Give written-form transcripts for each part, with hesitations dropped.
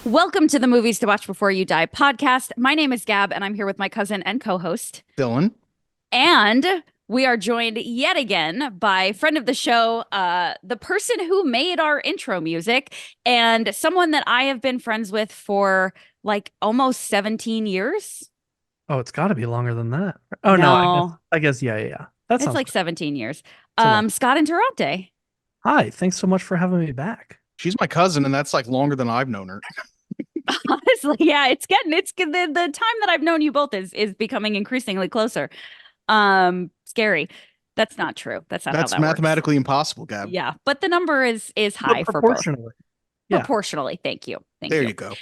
Welcome to the Movies to Watch Before You Die podcast. My name is Gab, and I'm here with my cousin and co-host, Dylan. And we are joined yet again by friend of the show, the person who made our intro music, and someone that I have been friends with for like almost 17 years. Oh, it's got to be longer than that. Oh no, No, I guess, yeah. That it's sounds like good. 17 years. It's Scott Interrante. Hi, thanks so much for having me back. She's my cousin, and that's like longer than I've known her. Honestly, yeah, the time that I've known you both is becoming increasingly closer. Scary. That's not true. That's not how That's that works. mathematically impossible, Gab. Yeah, but the number is high But for both. proportionally. Yeah. Proportionally. Thank you. There you go.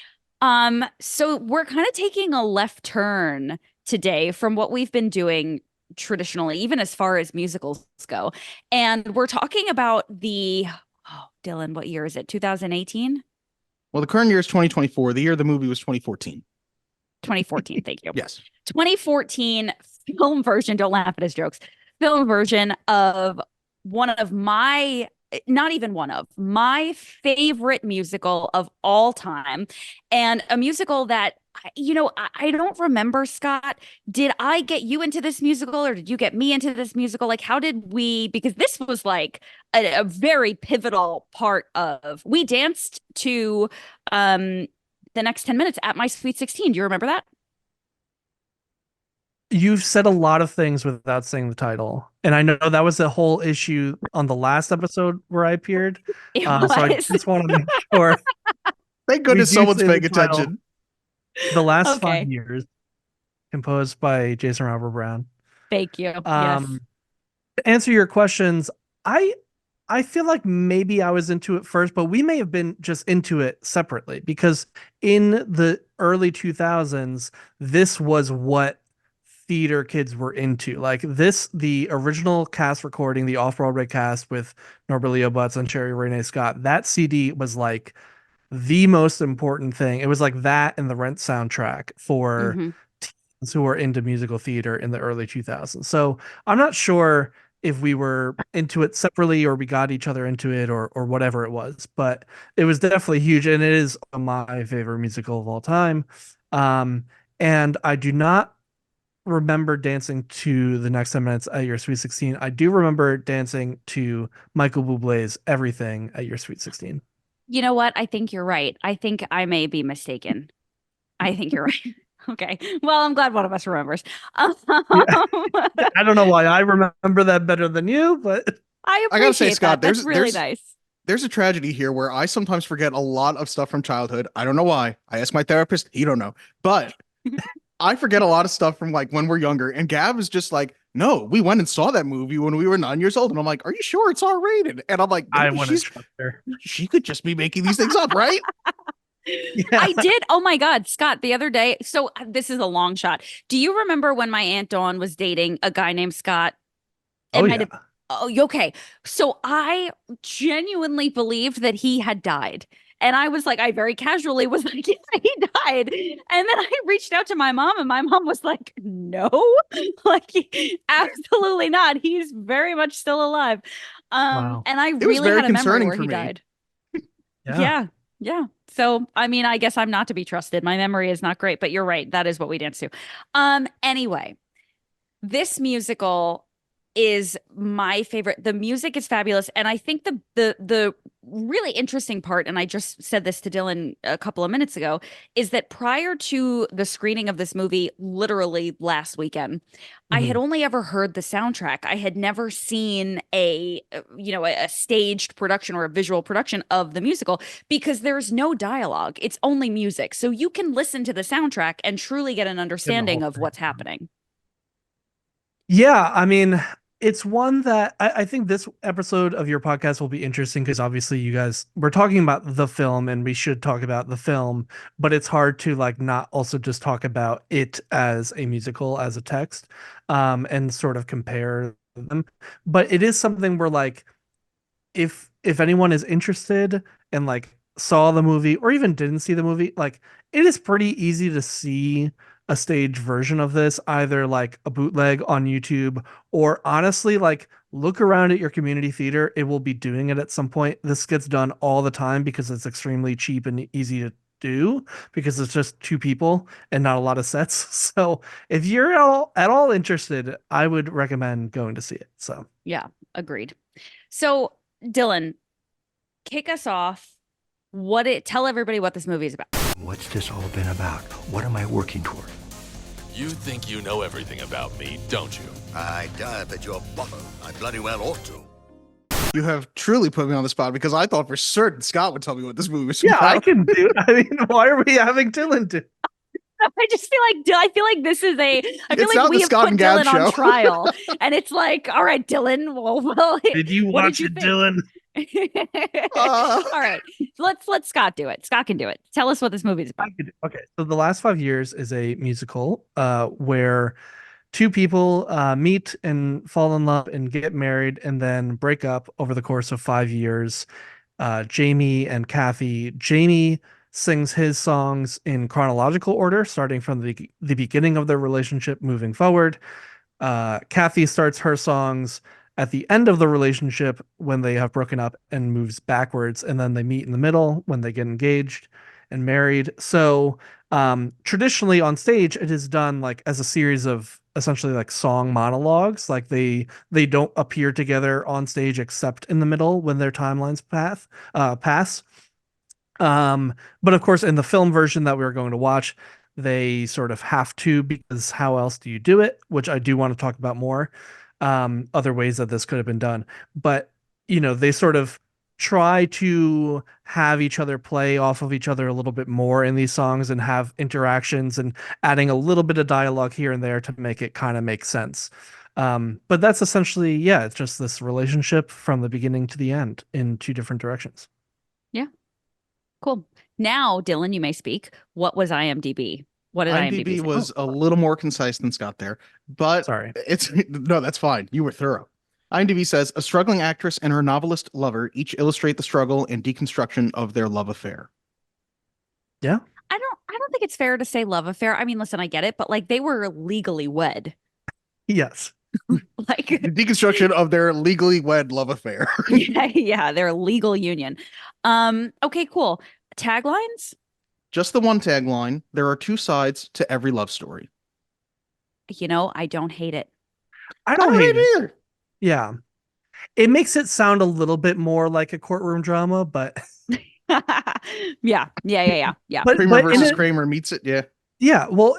So we're kind of taking a left turn today from what we've been doing traditionally, even as far as musicals go. And we're talking about Dylan, what year is it? 2018? Well, the current year is 2024. The year of the movie was 2014. 2014, thank you. Yes. 2014 film version, don't laugh at his jokes, film version of one of my, not even one of, my favorite musical of all time. And a musical that, I don't remember, Scott. Did I get you into this musical or did you get me into this musical? Like, how did we, because this was like a very pivotal part of, we danced to the next 10 minutes at My Sweet 16. Do you remember that? You've said a lot of things without saying the title. And I know that was the whole issue on the last episode where I appeared. It So I was. just want to make sure. Thank goodness do someone's say the paying title. attention. The Last Okay. 5 Years, composed by Jason Robert Brown. Thank you. Yes. To answer your questions, I feel like maybe I was into it first, but we may have been just into it separately because in the early 2000s, this was what theater kids were into. Like this, the original cast recording, the off-Broadway cast with Norbert Leo Butz and Sherry Renee Scott, that CD was like the most important thing. It was like that and the Rent soundtrack for Mhm. teens who were into musical theater in the early 2000s. So I'm not sure if we were into it separately or we got each other into it or whatever it was, but it was definitely huge and it is my favorite musical of all time. And I do not remember dancing to the next 10 minutes at your Sweet 16. I do remember dancing to Michael Bublé's Everything at your Sweet 16. You know what? I think you're right. I think I may be mistaken. I think you're right. Okay. Well, I'm glad one of us remembers. I don't know why I remember that better than you, but I I gotta say, appreciate Scott, that. That's really nice. There's a tragedy here where I sometimes forget a lot of stuff from childhood. I don't know why. I asked my therapist, he don't know. But I forget a lot of stuff from like when we're younger. And Gab is just like, no, we went and saw that movie when we were 9 years old. And I'm like, are you sure it's R-rated? And I'm like, I maybe want to trust her. she could just be making these things up, right? Yeah. I did. Oh my God, Scott, the other day. So this is a long shot. Do you remember when my Aunt Dawn was dating a guy named Scott? It Oh, might yeah. have. Oh, okay. So I genuinely believed that he had died. And I was like, I very casually was like, yeah, he died. And then I reached out to my mom, and my mom was like, no, like, absolutely not. He's very much still alive. Wow. And I was really very had a memory concerning where for he me. died. Yeah. Yeah. Yeah. So, I mean, I guess I'm not to be trusted. My memory is not great, but you're right. That is what we dance to. Anyway, this musical is my favorite. The music is fabulous, and I think the really interesting part, and I just said this to Dylan a couple of minutes ago, is that prior to the screening of this movie, literally last weekend, I had only ever heard the soundtrack. I had never seen a staged production or a visual production of the musical because there's no dialogue. It's only music. So you can listen to the soundtrack and truly get an understanding of what's happening. Yeah, I mean, it's one that I think this episode of your podcast will be interesting because obviously you guys we're talking about the film and we should talk about the film, but it's hard to like not also just talk about it as a musical, as a text, and sort of compare them. But it is something where like if anyone is interested and like saw the movie or even didn't see the movie, like it is pretty easy to see a stage version of this, either like a bootleg on YouTube or honestly, like look around at your community theater. It will be doing it at some point. This gets done all the time because it's extremely cheap and easy do because it's just two people and not a lot of sets. So if you're at all interested, I would recommend going to see it. So Yeah, agreed. So Dylan, kick us off. Tell everybody what this movie is about. What's this all been about? What am I working toward? You think you know everything about me, don't you? I dive at your bottom. I bloody well ought to. You have truly put me on the spot because I thought for certain Scott would tell me what this movie was yeah, about. I can do. I mean, why are we having Dylan do? I just feel like this is I feel It's like not we the have Scott put and Gab Dylan show. on trial, and it's like, all right, Dylan. Well, Did you what watch did it, you Dylan? All right, let Scott do it. Scott can do it. Tell us what this movie is about. Okay, so The Last 5 Years is a musical where two people meet and fall in love and get married and then break up over the course of 5 years. Jamie and Kathy. Jamie sings his songs in chronological order, starting from the beginning of their relationship, moving forward. Kathy starts her songs at the end of the relationship when they have broken up and moves backwards, and then they meet in the middle when they get engaged and married. So traditionally on stage, it is done like as a series of essentially like song monologues. Like they don't appear together on stage except in the middle when their timelines pass. But of course, in the film version that we were going to watch, they sort of have to, because how else do you do it? Which I do want to talk about more. Other ways that this could have been done. But, they sort of try to have each other play off of each other a little bit more in these songs and have interactions and adding a little bit of dialogue here and there to make it kind of make sense. But that's essentially, yeah, it's just this relationship from the beginning to the end in two different directions. Yeah. Cool. Now, Dylan, you may speak. What was IMDb? What did IMDb say? was a little more concise than Scott there, but Sorry. No, that's fine. You were thorough. IMDb says a struggling actress and her novelist lover each illustrate the struggle and deconstruction of their love affair. Yeah. I don't think it's fair to say love affair. I mean, listen, I get it, but like they were legally wed. Yes. Like The deconstruction of their legally wed love affair. yeah, their legal union. Okay, cool. Taglines? Just the one tagline. There are two sides to every love story. I don't hate it. I don't hate it either. Yeah. It makes it sound a little bit more like a courtroom drama, but Yeah. But Kramer in versus a- Kramer meets it. Yeah. yeah, well,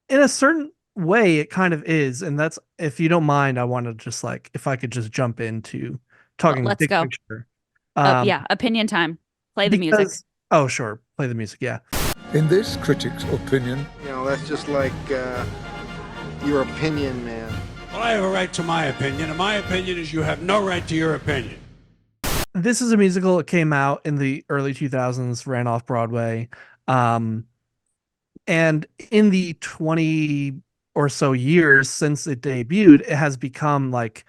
in a certain way, it kind of is, and that's, if you don't mind, I want to just like, if I could just jump into talking Let's big go. picture. Yeah, opinion time. Play the music. Oh, sure, play the music. Yeah, In this critic's opinion, That's just like your opinion, man. Well, I have a right to my opinion, and my opinion is you have no right to your opinion. this is a musical. It came out in the early 2000s, ran off Broadway, and in the 20 or so years since it debuted, it has become like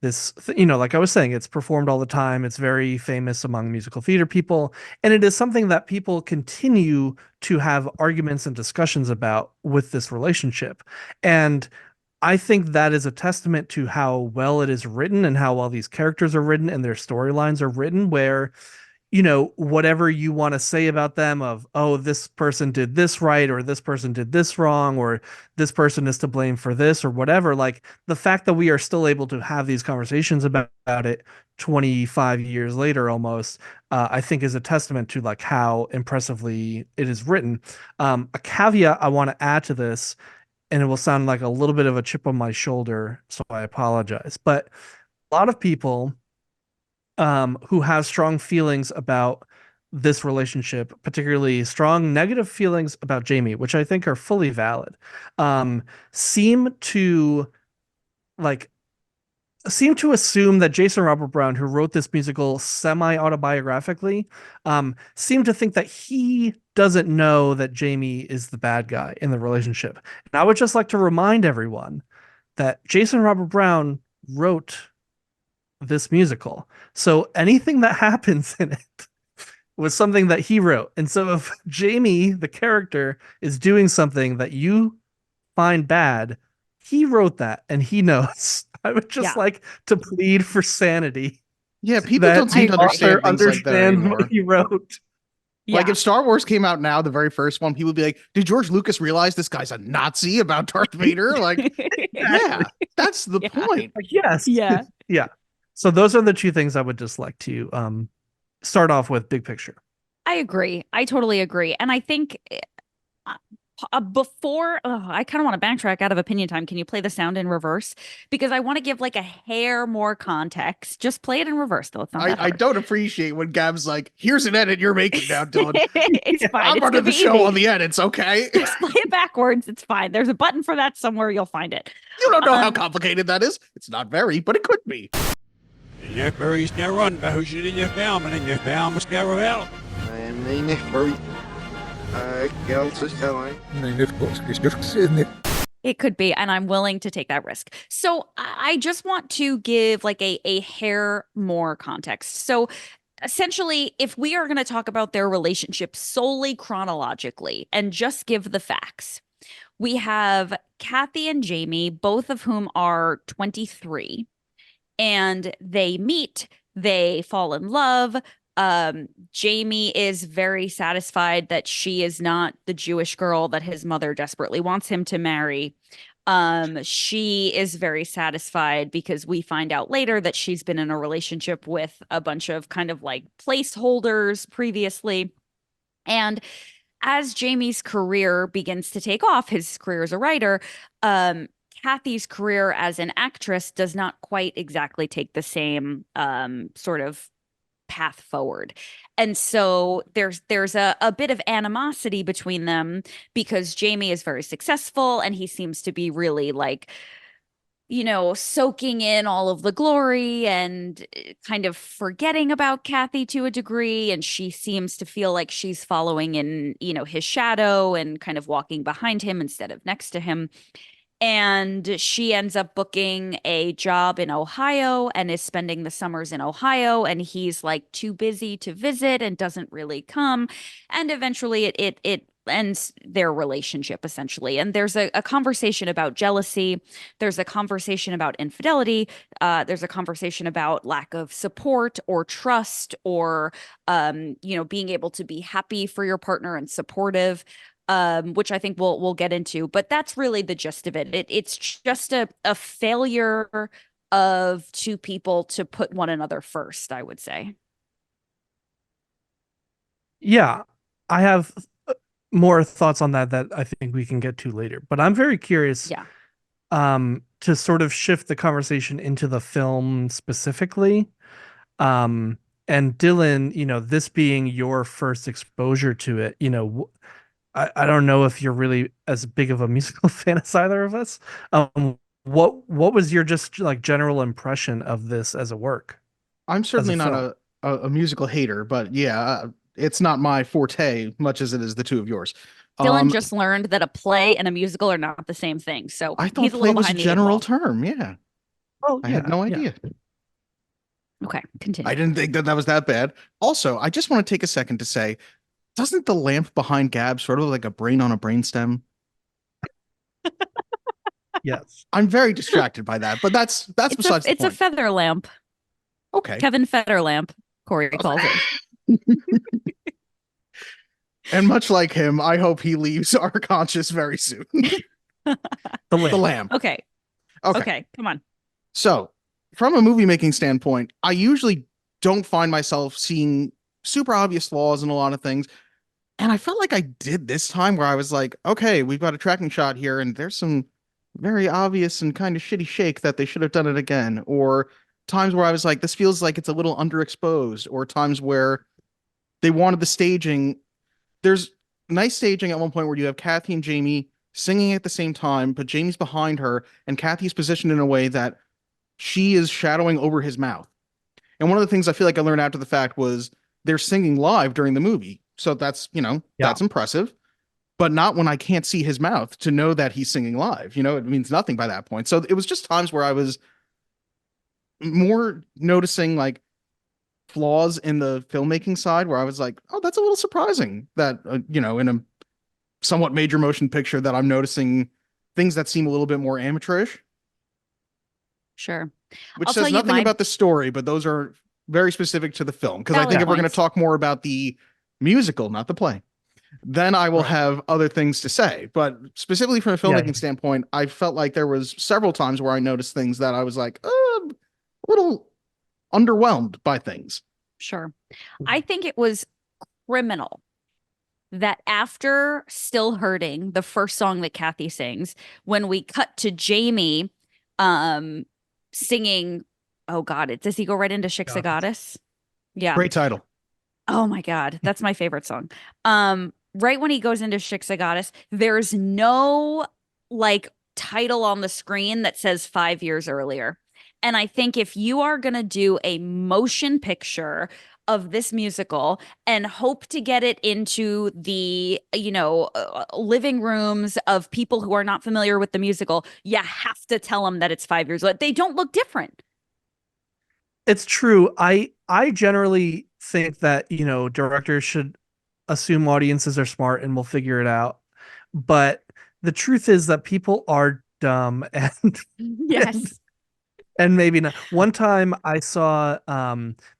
this, like I was saying, it's performed all the time. It's very famous among musical theater people. And it is something that people continue to have arguments and discussions about with this relationship. And I think that is a testament to how well it is written and how well these characters are written and their storylines are written, where whatever you want to say about them of, oh, this person did this right, or this person did this wrong, or this person is to blame for this, or whatever, like the fact that we are still able to have these conversations about it 25 years later almost, I think is a testament to like how impressively it is written. A caveat I want to add to this, and it will sound like a little bit of a chip on my shoulder, so I apologize, but a lot of people who have strong feelings about this relationship, particularly strong negative feelings about Jamie, which I think are fully valid, seem to assume that Jason Robert Brown, who wrote this musical semi-autobiographically, seemed to think that he doesn't know that Jamie is the bad guy in the relationship. And I would just like to remind everyone that Jason Robert Brown wrote this musical. So anything that happens in it was something that he wrote. And so if Jamie, the character, is doing something that you find bad, he wrote that and he knows. I would just like to plead for sanity. Yeah, people don't seem to understand things like that anymore. what he wrote. Like Yeah. if Star Wars came out now, the very first one, people would be like, did George Lucas realize this guy's a Nazi about Darth Vader? Like, yeah, that's the Yeah. point. Like, yes. Yeah. Yeah. So those are the two things I would just like to start off with, big picture. I agree. I totally agree. And I think before, I kind of want to backtrack out of opinion time. Can you play the sound in reverse? Because I want to give like a hair more context. Just play it in reverse, though. It's not that I hard. don't appreciate when Gab's like, here's an edit you're making now, Dylan. It's fine. I'm It's running gonna the be show easy. on the edits, okay? Just play it backwards. It's fine. There's a button for that somewhere. You'll find it. You don't know how complicated that is. It's not very, but it could be. Never is never run, but who's in your film and in your film is never well. I am the very girls is telling. It could be, and I'm willing to take that risk. So I just want to give like a hair more context. So essentially, if we are going to talk about their relationship solely chronologically and just give the facts, we have Kathy and Jamie, both of whom are 23, and they meet, they fall in love. Jamie is very satisfied that she is not the Jewish girl that his mother desperately wants him to marry. She is very satisfied because we find out later that she's been in a relationship with a bunch of kind of like placeholders previously. And as Jamie's career begins to take off, his career as a writer, Kathy's career as an actress does not quite exactly take the same sort of path forward. And so there's a bit of animosity between them because Jamie is very successful and he seems to be really like, you know, soaking in all of the glory and kind of forgetting about Kathy to a degree. And she seems to feel like she's following in, you know, his shadow and kind of walking behind him instead of next to him. And she ends up booking a job in Ohio and is spending the summers in Ohio. And he's like too busy to visit and doesn't really come. And eventually it ends their relationship essentially. And there's a conversation about jealousy. There's a conversation about infidelity. There's a conversation about lack of support or trust or, you know, being able to be happy for your partner and supportive. Which I think we'll get into, but that's really the gist of it. It's just a failure of two people to put one another first, I would say. Yeah, I have more thoughts on that I think we can get to later. But I'm very curious Yeah. To sort of shift the conversation into the film specifically. And Dylan, you know, this being your first exposure to it, you know, I don't know if you're really as big of a musical fan as either of us. What was your just like general impression of this as a work? I'm certainly not film? a musical hater, but yeah, it's not my forte much as it is the two of yours. Dylan just learned that a play and a musical are not the same thing. So I thought he's a play little was a behind the eight general ball. term. Yeah. Oh, I had no yeah. idea. Okay, continue. I didn't think that was that bad. Also, I just want to take a second to say, doesn't the lamp behind Gab sort of like a brain on a brainstem? Yes. I'm very distracted by that, but that's besides the It's a point. feather lamp. Okay. Kevin Feather lamp, Corey calls it. And much like him, I hope he leaves our conscious very soon. The The lamp. lamp. Okay. Okay. Okay, come on. So, from a movie making standpoint, I usually don't find myself seeing super obvious flaws in a lot of things. And I felt like I did this time where I was like, okay, we've got a tracking shot here, and there's some very obvious and kind of shitty shake that they should have done it again. Or times where I was like, this feels like it's a little underexposed, or times where they wanted the staging. There's nice staging at one point where you have Kathy and Jamie singing at the same time, but Jamie's behind her, and Kathy's positioned in a way that she is shadowing over his mouth. And one of the things I feel like I learned after the fact was they're singing live during the movie. So that's, you know, that's impressive, but not when I can't see his mouth to know that he's singing live. You know, it means nothing by that point. So it was just times where I was more noticing like flaws in the filmmaking side where I was like, oh, that's a little surprising that, you know, in a somewhat major motion picture that I'm noticing things that seem a little bit more amateurish. Sure. Which I'll says tell you nothing my- about the story, but those are very specific to the film. Because I Valid think if we're going to points. talk more about the musical, not the play, then I will Right. have other things to say. But specifically from a Yeah. filmmaking standpoint, I felt like there was several times where I noticed things that I was like, a little underwhelmed by things. Sure. I think it was criminal that after Still Hurting, the first song that Kathy sings, when we cut to Jamie um singing, oh God, does he go right into Shiksa Goddess? Yeah. Great title. Oh my God, that's my favorite song. Right when he goes into Shiksa Goddess, there's no like title on the screen that says 5 years earlier. And I think if you are gonna do a motion picture of this musical and hope to get it into the, living rooms of people who are not familiar with the musical, you have to tell them that it's 5 years old. They don't look different. It's true. I generally think that, directors should assume audiences are smart and will figure it out. But the truth is that people are dumb and Yes. and maybe not. One time I saw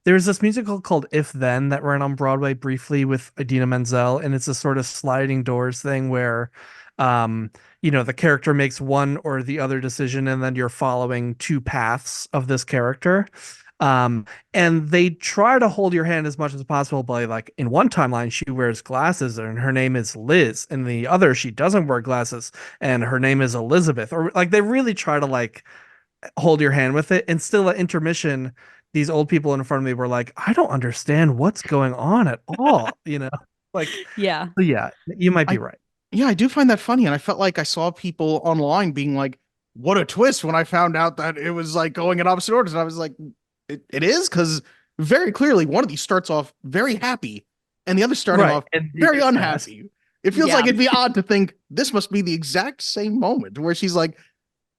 there's this musical called If Then that ran on Broadway briefly with Idina Menzel, and it's a sort of sliding doors thing where the character makes one or the other decision and then you're following two paths of this character. And they try to hold your hand as much as possible by, like, in one timeline she wears glasses and her name is Liz, in the other she doesn't wear glasses and her name is Elizabeth, or like they really try to like hold your hand with it. And still at intermission, these old people in front of me were like, I don't understand what's going on at all, like, Yeah. yeah, you might be right. Yeah, I do find that funny. And I felt like I saw people online being like, what a twist, when I found out that it was like going in opposite orders. And I was like, it is, because very clearly one of these starts off very happy and the other starting off And very unhappy. It feels Yeah. like it'd be odd to think this must be the exact same moment where she's like,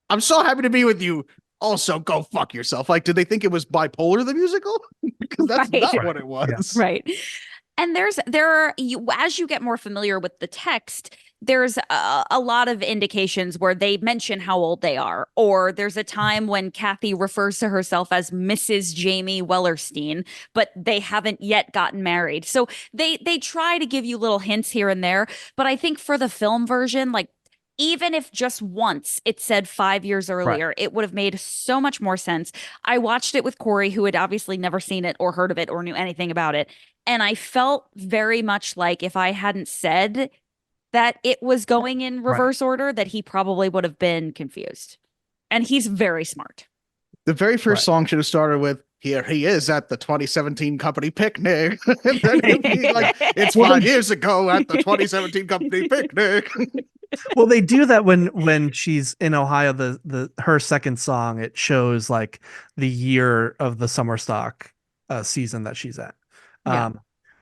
I'm so happy to be with you. Also, go fuck yourself. Like, did they think it was Bipolar the musical? Because that's Right. not what it was. Right. And as you get more familiar with the text, there's a lot of indications where they mention how old they are, or there's a time when Kathy refers to herself as Mrs. Jamie Wellerstein, but they haven't yet gotten married. So they try to give you little hints here and there, but I think for the film version, like, even if just once it said 5 years earlier, it would have made so much more sense. I watched it with Corey, who had obviously never seen it or heard of it or knew anything about it. And I felt very much like if I hadn't said that it was going in reverse order, that he probably would have been confused. And he's very smart. The very first song should have started with, here he is at the 2017 company picnic. And then it'd be like, it's 5 years ago at the 2017 company picnic. Well, they do that when she's in Ohio. Her second song, it shows like the year of the summer stock season that she's at. Yeah.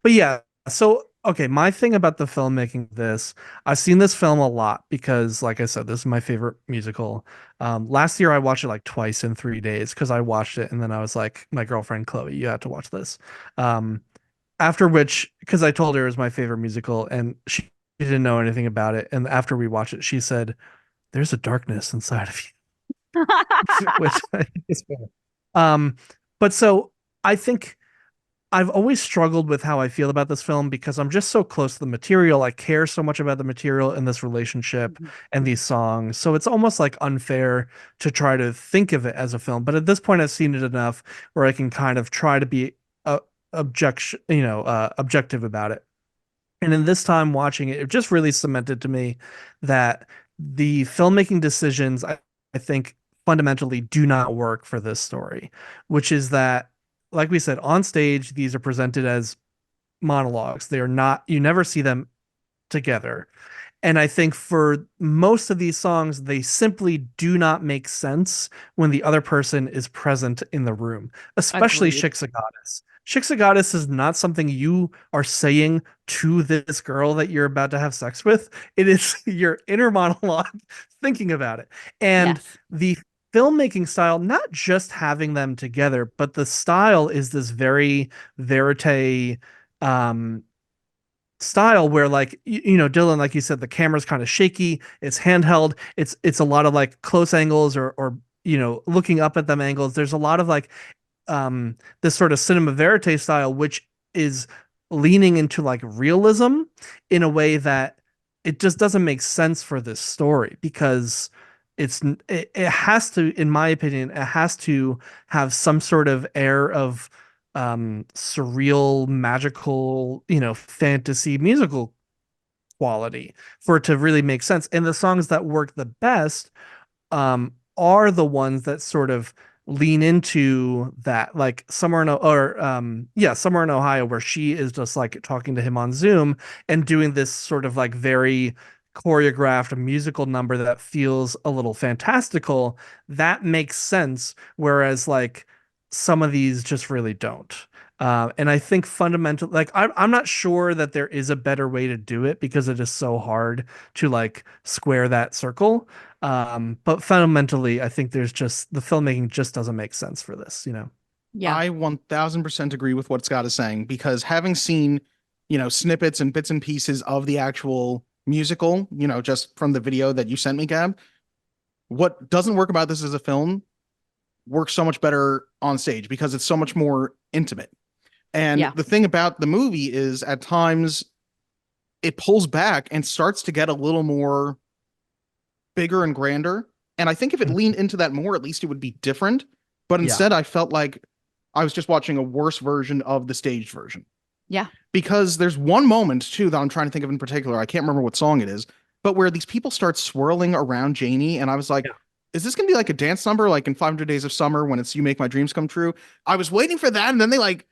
But yeah, so okay, my thing about the filmmaking of this, I've seen this film a lot because, like I said, this is my favorite musical. Last year I watched it like twice in 3 days because I watched it and then I was like, my girlfriend Chloe, you have to watch this. After which, because I told her it was my favorite musical and she didn't know anything about it, and after we watched it, she said, "There's a darkness inside of you," which I think is fair. But so I think I've always struggled with how I feel about this film because I'm just so close to the material. I care so much about the material and this relationship and these songs. So it's almost like unfair to try to think of it as a film. But at this point, I've seen it enough where I can kind of try to be objective about it. And in this time watching it, it just really cemented to me that the filmmaking decisions, I think, fundamentally do not work for this story, which is that, like we said, on stage, these are presented as monologues. They are not, you never see them together. And I think for most of these songs, they simply do not make sense when the other person is present in the room, especially Agreed. Shiksa Goddess. Shiksa Goddess is not something you are saying to this girl that you're about to have sex with. It is your inner monologue thinking about it. And Yes. the filmmaking style, not just having them together, but the style is this very verite style where, like, Dylan, like you said, the camera's kind of shaky, it's handheld, it's a lot of like close angles or looking up at them angles. There's a lot of like this sort of cinema verite style, which is leaning into like realism in a way that it just doesn't make sense for this story because it has to, in my opinion, it has to have some sort of air of surreal, magical, fantasy musical quality for it to really make sense. And the songs that work the best are the ones that sort of lean into that, like somewhere in Ohio, where she is just like talking to him on Zoom and doing this sort of like very choreographed musical number that feels a little fantastical. That makes sense, whereas like some of these just really don't. And I think fundamentally, like I'm not sure that there is a better way to do it because it is so hard to like square that circle. But fundamentally, I think there's just the filmmaking just doesn't make sense for this, Yeah. I 1000% agree with what Scott is saying because having seen, snippets and bits and pieces of the actual musical, just from the video that you sent me, Gab, what doesn't work about this as a film works so much better on stage because it's so much more intimate. And Yeah. the thing about the movie is at times it pulls back and starts to get a little more bigger and grander. And I think if it leaned into that more, at least it would be different. But instead, I felt like I was just watching a worse version of the staged version. Yeah. Because there's one moment, too, that I'm trying to think of in particular. I can't remember what song it is, but where these people start swirling around Janie. And I was like, is this going to be like a dance number like in 500 Days of Summer when it's You Make My Dreams Come True? I was waiting for that. And then they like,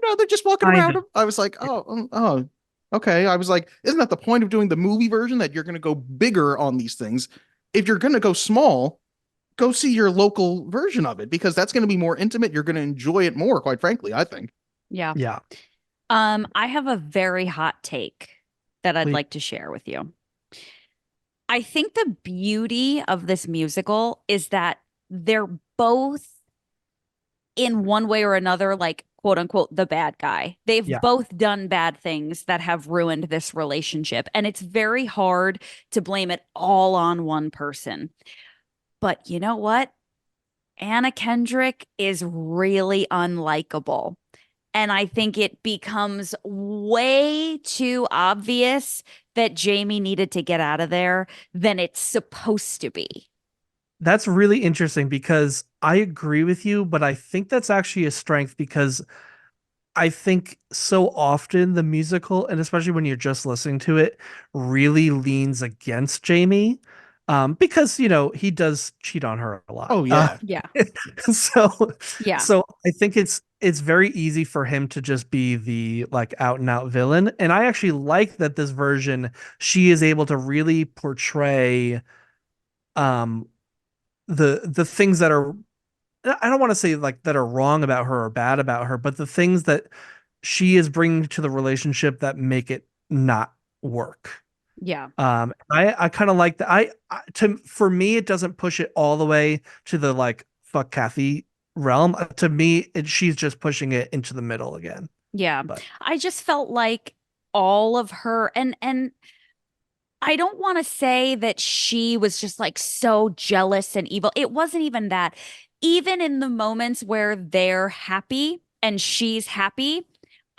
no, they're just walking around him. I was like, oh, okay. I was like, isn't that the point of doing the movie version, that you're going to go bigger on these things? If you're going to go small, go see your local version of it because that's going to be more intimate. You're going to enjoy it more, quite frankly, I think. Yeah. Yeah. I have a very hot take that I'd Please. like to share with you. I think the beauty of this musical is that they're both in one way or another, like quote unquote, the bad guy. They've both done bad things that have ruined this relationship. And it's very hard to blame it all on one person. But you know what? Anna Kendrick is really unlikable. And I think it becomes way too obvious that Jamie needed to get out of there than it's supposed to be. That's really interesting because I agree with you, but I think that's actually a strength because I think so often the musical, and especially when you're just listening to it, really leans against Jamie. Because he does cheat on her a lot. Oh yeah. Yeah. So Yeah. so I think it's very easy for him to just be the like out and out villain. And I actually like that this version, she is able to really portray the things that are, I don't want to say like that are wrong about her or bad about her, but the things that she is bringing to the relationship that make it not work. Yeah. I kind of like that. For me, it doesn't push it all the way to the like fuck Kathy realm. To me, she's just pushing it into the middle again. Yeah. But I just felt like all of her and I don't want to say that she was just like so jealous and evil. It wasn't even that. Even in the moments where they're happy and she's happy,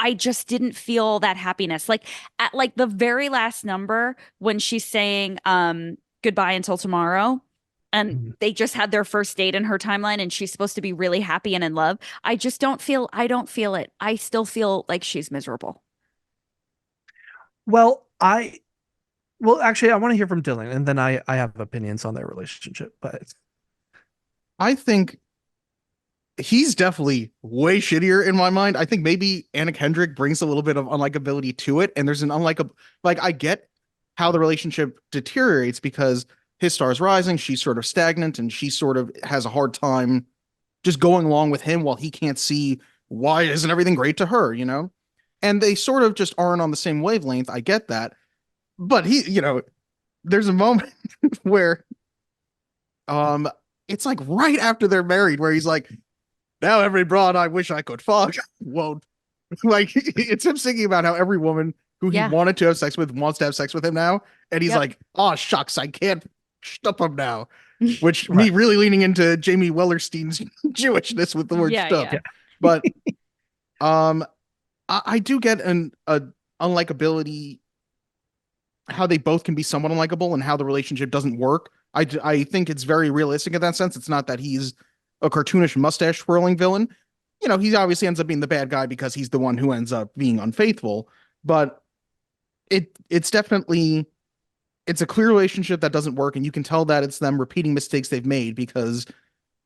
I just didn't feel that happiness. Like at like the very last number when she's saying goodbye until tomorrow and they just had their first date in her timeline and she's supposed to be really happy and in love. I don't feel it. I still feel like she's miserable. well, actually, I want to hear from Dylan, and then I have opinions on their relationship. But I think he's definitely way shittier in my mind. I think maybe Anna Kendrick brings a little bit of unlikability to it. And there's an unlikable, like, I get how the relationship deteriorates because his star's rising, she's sort of stagnant, and she sort of has a hard time just going along with him while he can't see why isn't everything great to her, And they sort of just aren't on the same wavelength. I get that. But there's a moment where it's like right after they're married where he's like, now every broad I wish I could fuck won't. Like it's him singing about how every woman who he wanted to have sex with wants to have sex with him now. And he's like, oh shucks, I can't stop him now. Which me really leaning into Jamie Wellerstein's Jewishness with the word stop. Yeah. But I do get a unlikability, how they both can be somewhat unlikable and how the relationship doesn't work. I think it's very realistic in that sense. It's not that he's a cartoonish mustache twirling villain. He obviously ends up being the bad guy because he's the one who ends up being unfaithful. But it's definitely it's a clear relationship that doesn't work, and you can tell that it's them repeating mistakes they've made because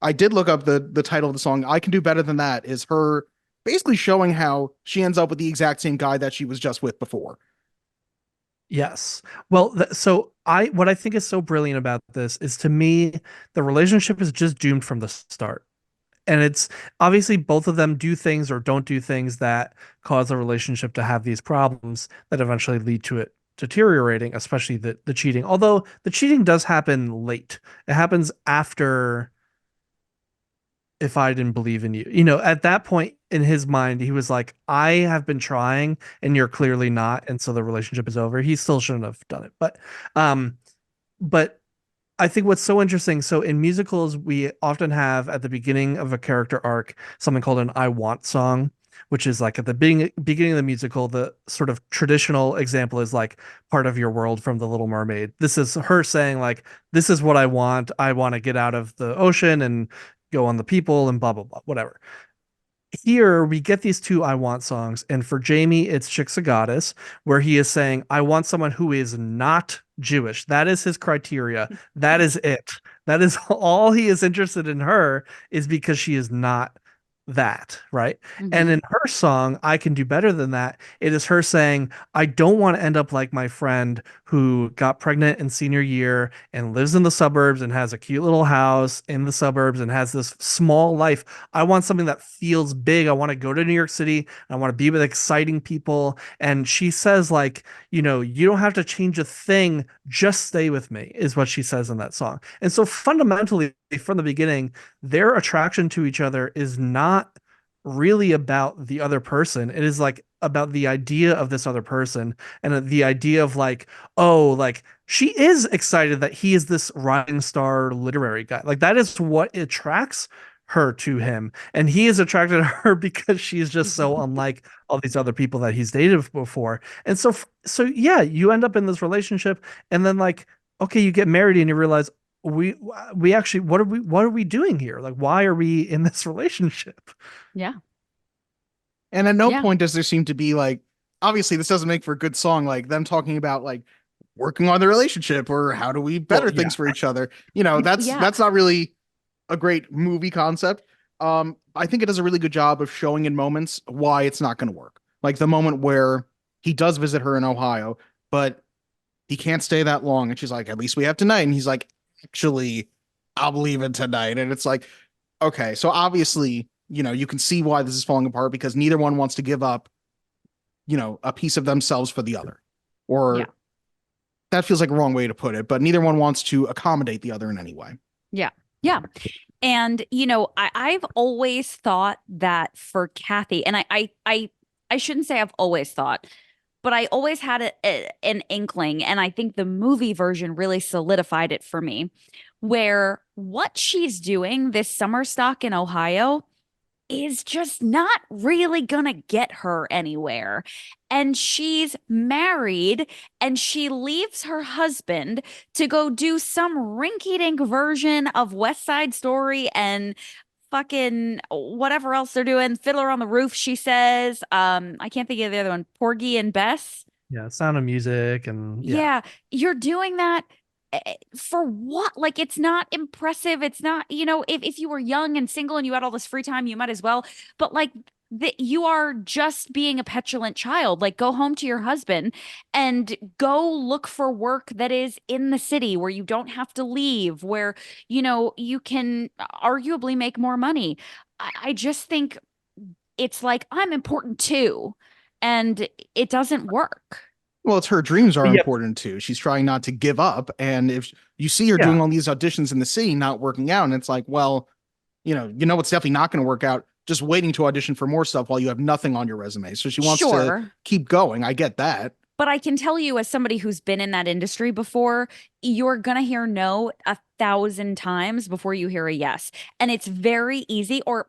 I did look up the title of the song. I Can Do Better Than That is her basically showing how she ends up with the exact same guy that she was just with before. Yes. Well, so what I think is so brilliant about this is, to me, the relationship is just doomed from the start. And it's obviously both of them do things or don't do things that cause a relationship to have these problems that eventually lead to it deteriorating, especially the cheating. Although the cheating does happen late. It happens after If I Didn't Believe in You. At that point in his mind, he was like, I have been trying and you're clearly not. And so the relationship is over. He still shouldn't have done it. But I think what's so interesting, so in musicals, we often have at the beginning of a character arc something called an I Want song, which is like at the beginning of the musical, the sort of traditional example is like Part of Your World from The Little Mermaid. This is her saying like, this is what I want. I want to get out of the ocean and go on the people and blah, blah, blah, whatever. Here we get these two I Want songs, and for Jamie, it's Chick's a Goddess, where he is saying, I want someone who is not Jewish. That is his criteria. That is it. That is all he is interested in her, is because she is not that, right? And in her song, I Can Do Better Than That, it is her saying, I don't want to end up like my friend who got pregnant in senior year and lives in the suburbs and has a cute little house in the suburbs and has this small life. I want something that feels big. I want to go to New York City. I want to be with exciting people. And she says, like, you don't have to change a thing. Just stay with me, is what she says in that song. And so fundamentally, from the beginning, their attraction to each other is not really about the other person. It is like about the idea of this other person, and the idea of like, oh, like she is excited that he is this rising star literary guy. Like that is what attracts her to him. And he is attracted to her because she's just so unlike all these other people that he's dated before. And so yeah, you end up in this relationship, and then like, okay, you get married and you realize, we actually, what are we doing here? Like, why are we in this relationship? Yeah. And at no point does there seem to be like, obviously this doesn't make for a good song, like them talking about like working on the relationship or how do we better things for each other. That's not really a great movie concept. I think it does a really good job of showing in moments why it's not going to work. Like the moment where he does visit her in Ohio, but he can't stay that long. And she's like, at least we have tonight. And he's like, actually, I'll leave it tonight. And it's like, okay, so obviously, you can see why this is falling apart because neither one wants to give up, a piece of themselves for the other. Or that feels like a wrong way to put it, but neither one wants to accommodate the other in any way. Yeah. Yeah. And, I've always thought that for Kathy, and I shouldn't say I've always thought, but I always had an inkling, and I think the movie version really solidified it for me, where what she's doing this summer stock in Ohio is just not really gonna get her anywhere. And she's married and she leaves her husband to go do some rinky-dink version of West Side Story and fucking whatever else they're doing. Fiddler on the Roof, she says. I can't think of the other one. Porgy and Bess. Yeah, Sound of Music. And Yeah, you're doing that for what? Like, it's not impressive. It's not, if you were young and single and you had all this free time, you might as well. But like, you are just being a petulant child. Like, go home to your husband and go look for work that is in the city where you don't have to leave, where, you can arguably make more money. I just think it's like, I'm important too. And it doesn't work. Well, it's her dreams are important too. She's trying not to give up. And if you see her doing all these auditions in the city not working out, and it's like, well, it's definitely not going to work out. Just waiting to audition for more stuff while you have nothing on your resume. So she wants to keep going. I get that. But I can tell you, as somebody who's been in that industry before, you're going to hear no 1,000 times before you hear a yes. And it's very easy, or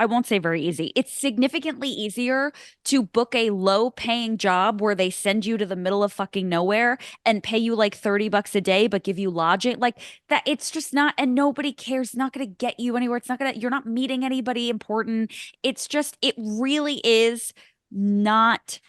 I won't say very easy. It's significantly easier to book a low paying job where they send you to the middle of fucking nowhere and pay you like $30 a day, but give you lodging like that. It's just not, and nobody cares. It's not going to get you anywhere. It's not going to, you're not meeting anybody important. It's just, it really is not,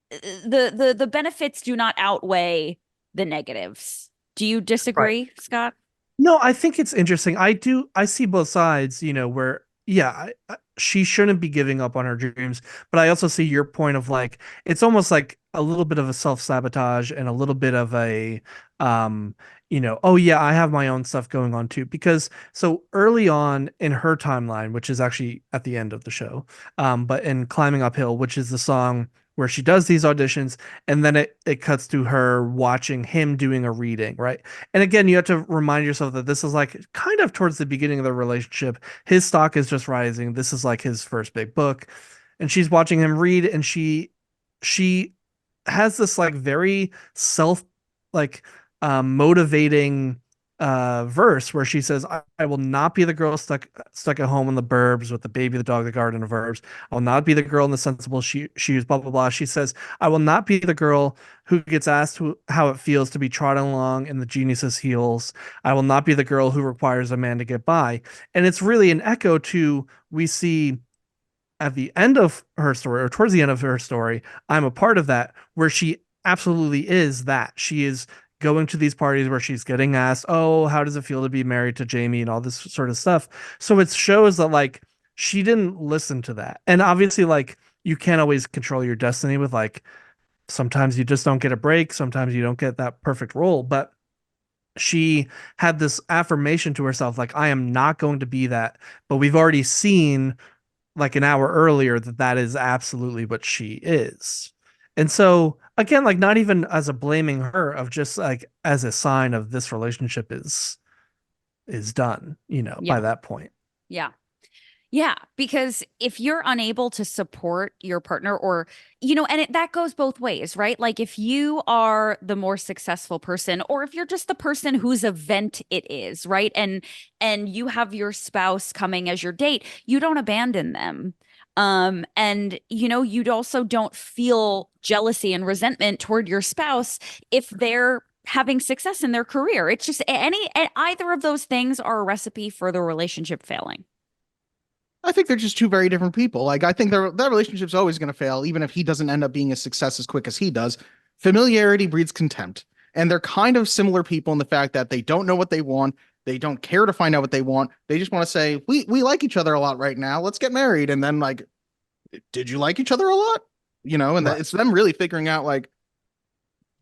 the benefits do not outweigh the negatives. Do you disagree, Scott? No, I think it's interesting. I see both sides, where, yeah, she shouldn't be giving up on her dreams, but I also see your point of like, it's almost like a little bit of a self-sabotage and a little bit of a, oh yeah, I have my own stuff going on too. Because so early on in her timeline, which is actually at the end of the show, but in Climbing Uphill, which is the song where she does these auditions, and then it cuts to her watching him doing a reading, right? And again, you have to remind yourself that this is like kind of towards the beginning of the relationship. His stock is just rising. This is like his first big book. And she's watching him read, and she has this like very self like motivating verse where she says, I will not be the girl stuck at home in the burbs with the baby, the dog, the garden of herbs. I will not be the girl in the sensible shoes, blah, blah, blah. She says, I will not be the girl who gets asked how it feels to be trodden along in the genius's heels. I will not be the girl who requires a man to get by. And it's really an echo to we see at the end of her story, or towards the end of her story, I'm a part of that, where she absolutely is that. She is going to these parties where she's getting asked, oh, how does it feel to be married to Jamie and all this sort of stuff. So it shows that like she didn't listen to that. And obviously like you can't always control your destiny with like sometimes you just don't get a break, sometimes you don't get that perfect role, but she had this affirmation to herself like I am not going to be that. But we've already seen like an hour earlier that is absolutely what she is. And so again, like not even as a blaming her, of just like as a sign of this relationship is done, by that point. Yeah. Yeah, because if you're unable to support your partner or, and that goes both ways, right? Like if you are the more successful person, or if you're just the person whose event it is, right? And you have your spouse coming as your date, you don't abandon them. And you'd also don't feel jealousy and resentment toward your spouse if they're having success in their career. It's just either of those things are a recipe for the relationship failing. I think they're just two very different people. Like, I think that relationship's always going to fail, even if he doesn't end up being a success as quick as he does. Familiarity breeds contempt. And they're kind of similar people in the fact that they don't know what they want. They don't care to find out what they want. They just want to say, we like each other a lot right now. Let's get married. And then like, did you like each other a lot? And Right. it's them really figuring out like,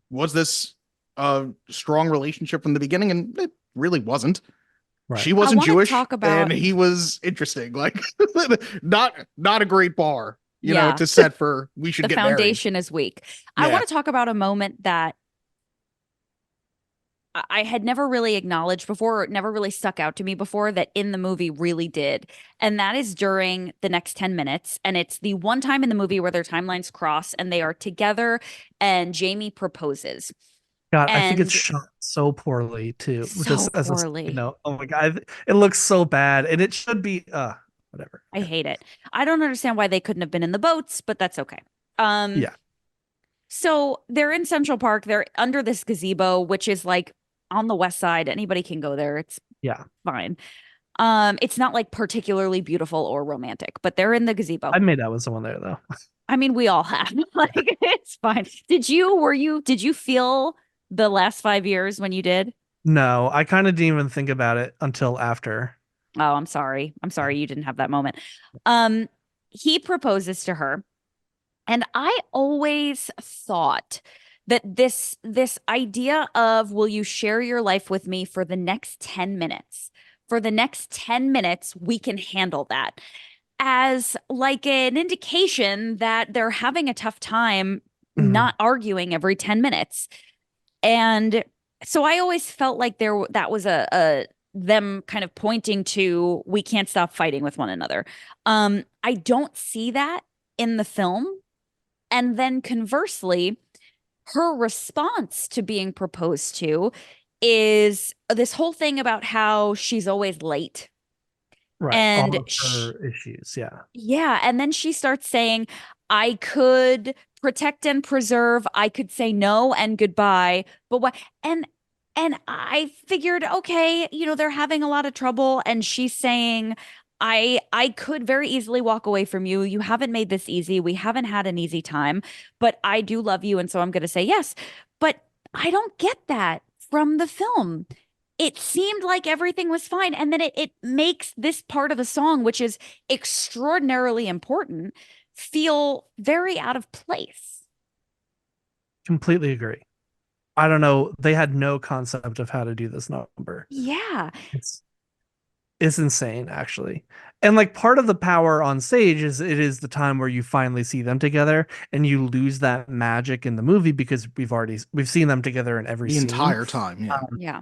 was this a strong relationship from the beginning? And it really wasn't. Right. She wasn't wanna Jewish, talk about- and he was interesting. Like, not a great bar, Yeah. to set for we should The get married. foundation is weak. I Yeah. want to talk about a moment that I had never really acknowledged before, or it never really stuck out to me before, that in the movie really did. And that is during the next 10 minutes. And it's the one time in the movie where their timelines cross and they are together and Jamie proposes. God, I think it's And- shot so poorly too. So Just as poorly. Oh my God, it looks so bad, and it should be whatever. I hate it. I don't understand why they couldn't have been in the boats, but that's okay. Yeah. So they're in Central Park. They're under this gazebo, which is like on the west side. Anybody can go there. It's fine. It's not like particularly beautiful or romantic, but they're in the gazebo. I made out with someone there though. I mean, we all have. Like, it's fine. Did you feel the last 5 years when you did? No, I kind of didn't even think about it until after. Oh, I'm sorry. I'm sorry you didn't have that moment. He proposes to her. And I always thought that this idea of, will you share your life with me for the next 10 minutes? For the next 10 minutes, we can handle that, as like an indication that they're having a tough time not arguing every 10 minutes. And so I always felt like that was a them kind of pointing to, we can't stop fighting with one another. I don't see that in the film. And then conversely, her response to being proposed to is this whole thing about how she's always late. Right. All And of her issues. Yeah. yeah, and then she starts saying, I could protect and preserve, I could say no and goodbye, but what and I figured, okay, they're having a lot of trouble, and she's saying, I could very easily walk away from you. You haven't made this easy. We haven't had an easy time, but I do love you, and so I'm going to say yes. But I don't get that from the film. It seemed like everything was fine. And then it makes this part of the song, which is extraordinarily important, feel very out of place. Completely agree. I don't know. They had no concept of how to do this number. Yeah. It's it's insane, actually. And like part of the power on stage is it is the time where you finally see them together, and you lose that magic in the movie because we've seen them together in every The scene. entire time. Yeah. Yeah.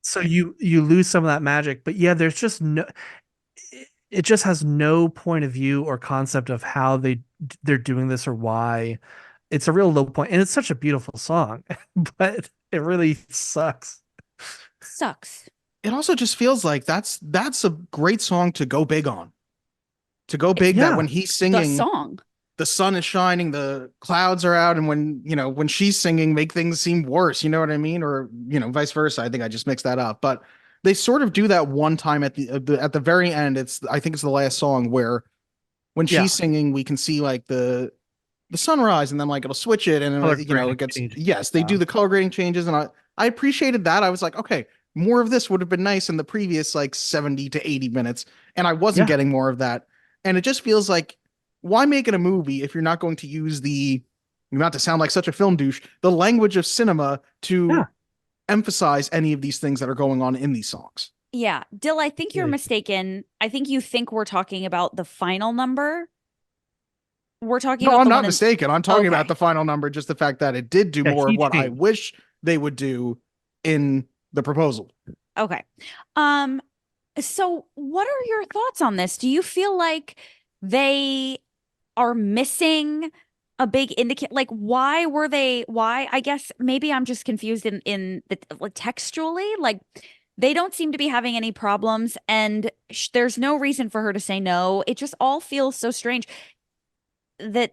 So you lose some of that magic, but yeah, there's just no, it just has no point of view or concept of how they're doing this or why. It's a real low point, and it's such a beautiful song, but it really sucks. Sucks. It also just feels like that's a great song to go big on. To go big, Yeah. that when he's The singing, song. the sun is shining, the clouds are out, and when she's singing, make things seem worse. You know what I mean? Or vice versa. I think I just mixed that up, but they sort of do that one time at the very end. I think it's the last song where when Yeah. she's singing, we can see like the sunrise, and then like it'll switch it, and Color it grading gets changes. yes, they do the color grading changes, and I appreciated that. I was like, okay, more of this would have been nice in the previous like 70 to 80 minutes, and I wasn't Yeah. getting more of that. And it just feels like, why make it a movie if you're not going to use not to sound like such a film douche, the language of cinema to Yeah. emphasize any of these things that are going on in these songs? Yeah. Dill, I think you're Yeah. mistaken. I think you think we're talking about the final number. We're talking No, about I'm the not one in- mistaken. I'm talking Okay. about the final number, just the fact that it did do Yeah, more of he what I changed. wish they would do in the proposal. Okay. So what are your thoughts on this? Do you feel like they are missing a big indicate? Like, why? I guess maybe I'm just confused in the like, textually. Like, they don't seem to be having any problems, and there's no reason for her to say no. It just all feels so strange that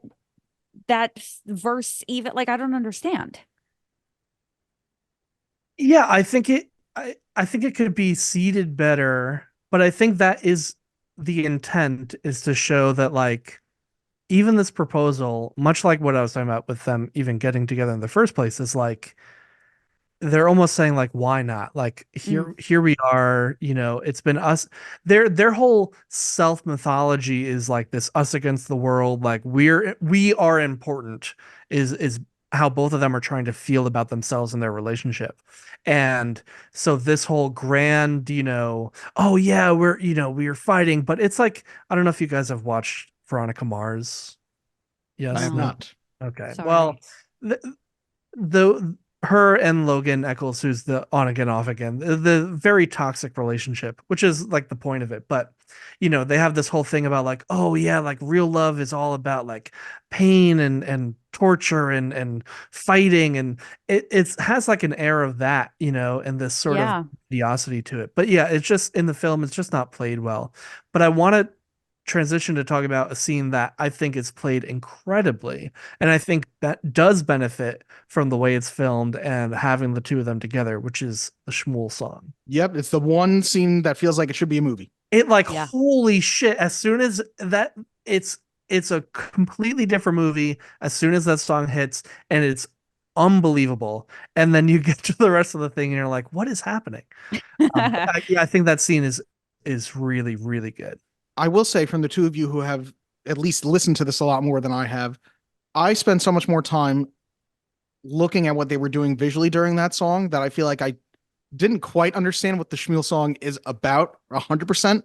verse, even like, I don't understand. Yeah, I think it could be seeded better, but I think that is the intent, is to show that like even this proposal, much like what I was talking about with them even getting together in the first place, is like they're almost saying like, why not? Like here we are, it's been us. Their whole self mythology is like this us against the world, like we are important, is how both of them are trying to feel about themselves and their relationship. And so this whole grand, oh yeah, we're fighting, but it's like, I don't know if you guys have watched Veronica Mars. Yes. I have No. not. Okay. Sorry. Well, the her and Logan Eccles, who's the on again, off again, the very toxic relationship, which is like the point of it. But they have this whole thing about like, oh yeah, like real love is all about like pain and torture and fighting, and it has like an air of that, and this sort Yeah. of grandiosity to it. But yeah, it's just in the film, it's just not played well. But I want to transition to talk about a scene that I think is played incredibly, and I think that does benefit from the way it's filmed and having the two of them together, which is the Shmuel song. Yep, it's the one scene that feels like it should be a movie. It like, Yeah. holy shit, as soon as that, it's a completely different movie as soon as that song hits, and it's unbelievable. And then you get to the rest of the thing and you're like, what is happening? I think that scene is really, really good. I will say, from the two of you who have at least listened to this a lot more than I have, I spent so much more time looking at what they were doing visually during that song that I feel like I didn't quite understand what the Shmuel song is about 100%.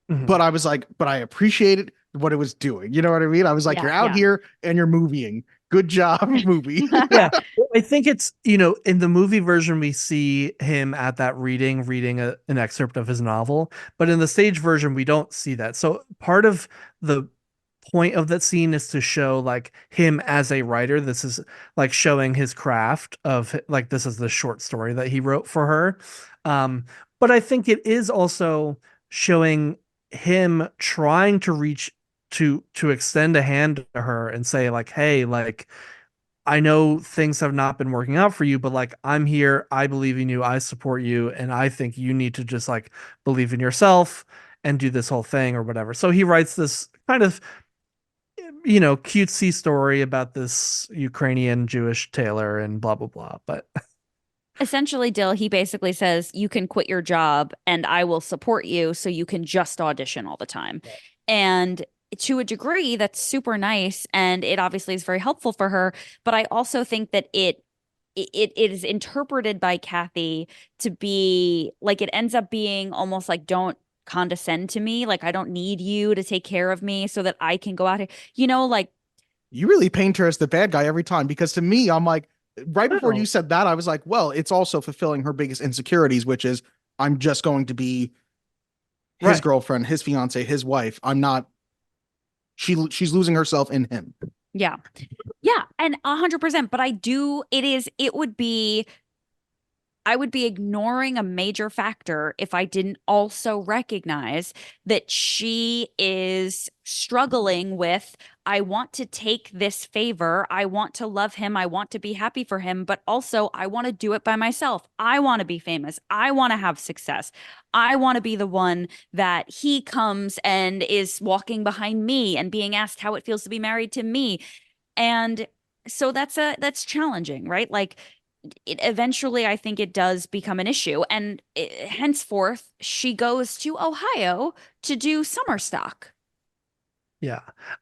But I was like, but I appreciated what it was doing. You know what I mean? I was like, Yeah, you're out yeah. here and you're movieing. Good job, movie. Yeah, I think it's, in the movie version, we see him at that reading an excerpt of his novel, but in the stage version, we don't see that. So part of the point of that scene is to show like him as a writer. This is like showing his craft of like, this is the short story that he wrote for her. But I think it is also showing him trying to reach to extend a hand to her and say like, hey, like, I know things have not been working out for you, but like, I'm here, I believe in you, I support you, and I think you need to just like believe in yourself and do this whole thing or whatever. So he writes this kind of, cutesy story about this Ukrainian Jewish tailor and blah blah blah. But Essentially, Dill, he basically says, you can quit your job and I will support you so you can just audition all the time. And to a degree, that's super nice. And it obviously is very helpful for her. But I also think that it is interpreted by Kathy to be like, it ends up being almost like, don't condescend to me. Like, I don't need you to take care of me so that I can go out here. Like, You really paint her as the bad guy every time, because to me, I'm like, right before No. you said that, I was like, well, it's also fulfilling her biggest insecurities, which is I'm just going to be his Right. girlfriend, his fiance, his wife. I'm not. She's losing herself in him. yeah. Yeah. And 100%. But I would be ignoring a major factor if I didn't also recognize that she is struggling with, I want to take this favor. I want to love him. I want to be happy for him, but also I want to do it by myself. I want to be famous. I want to have success. I want to be the one that he comes and is walking behind me and being asked how it feels to be married to me. And so that's challenging, right? Like, eventually I think it does become an issue. And henceforth, she goes to Ohio to do summer stock. Yeah.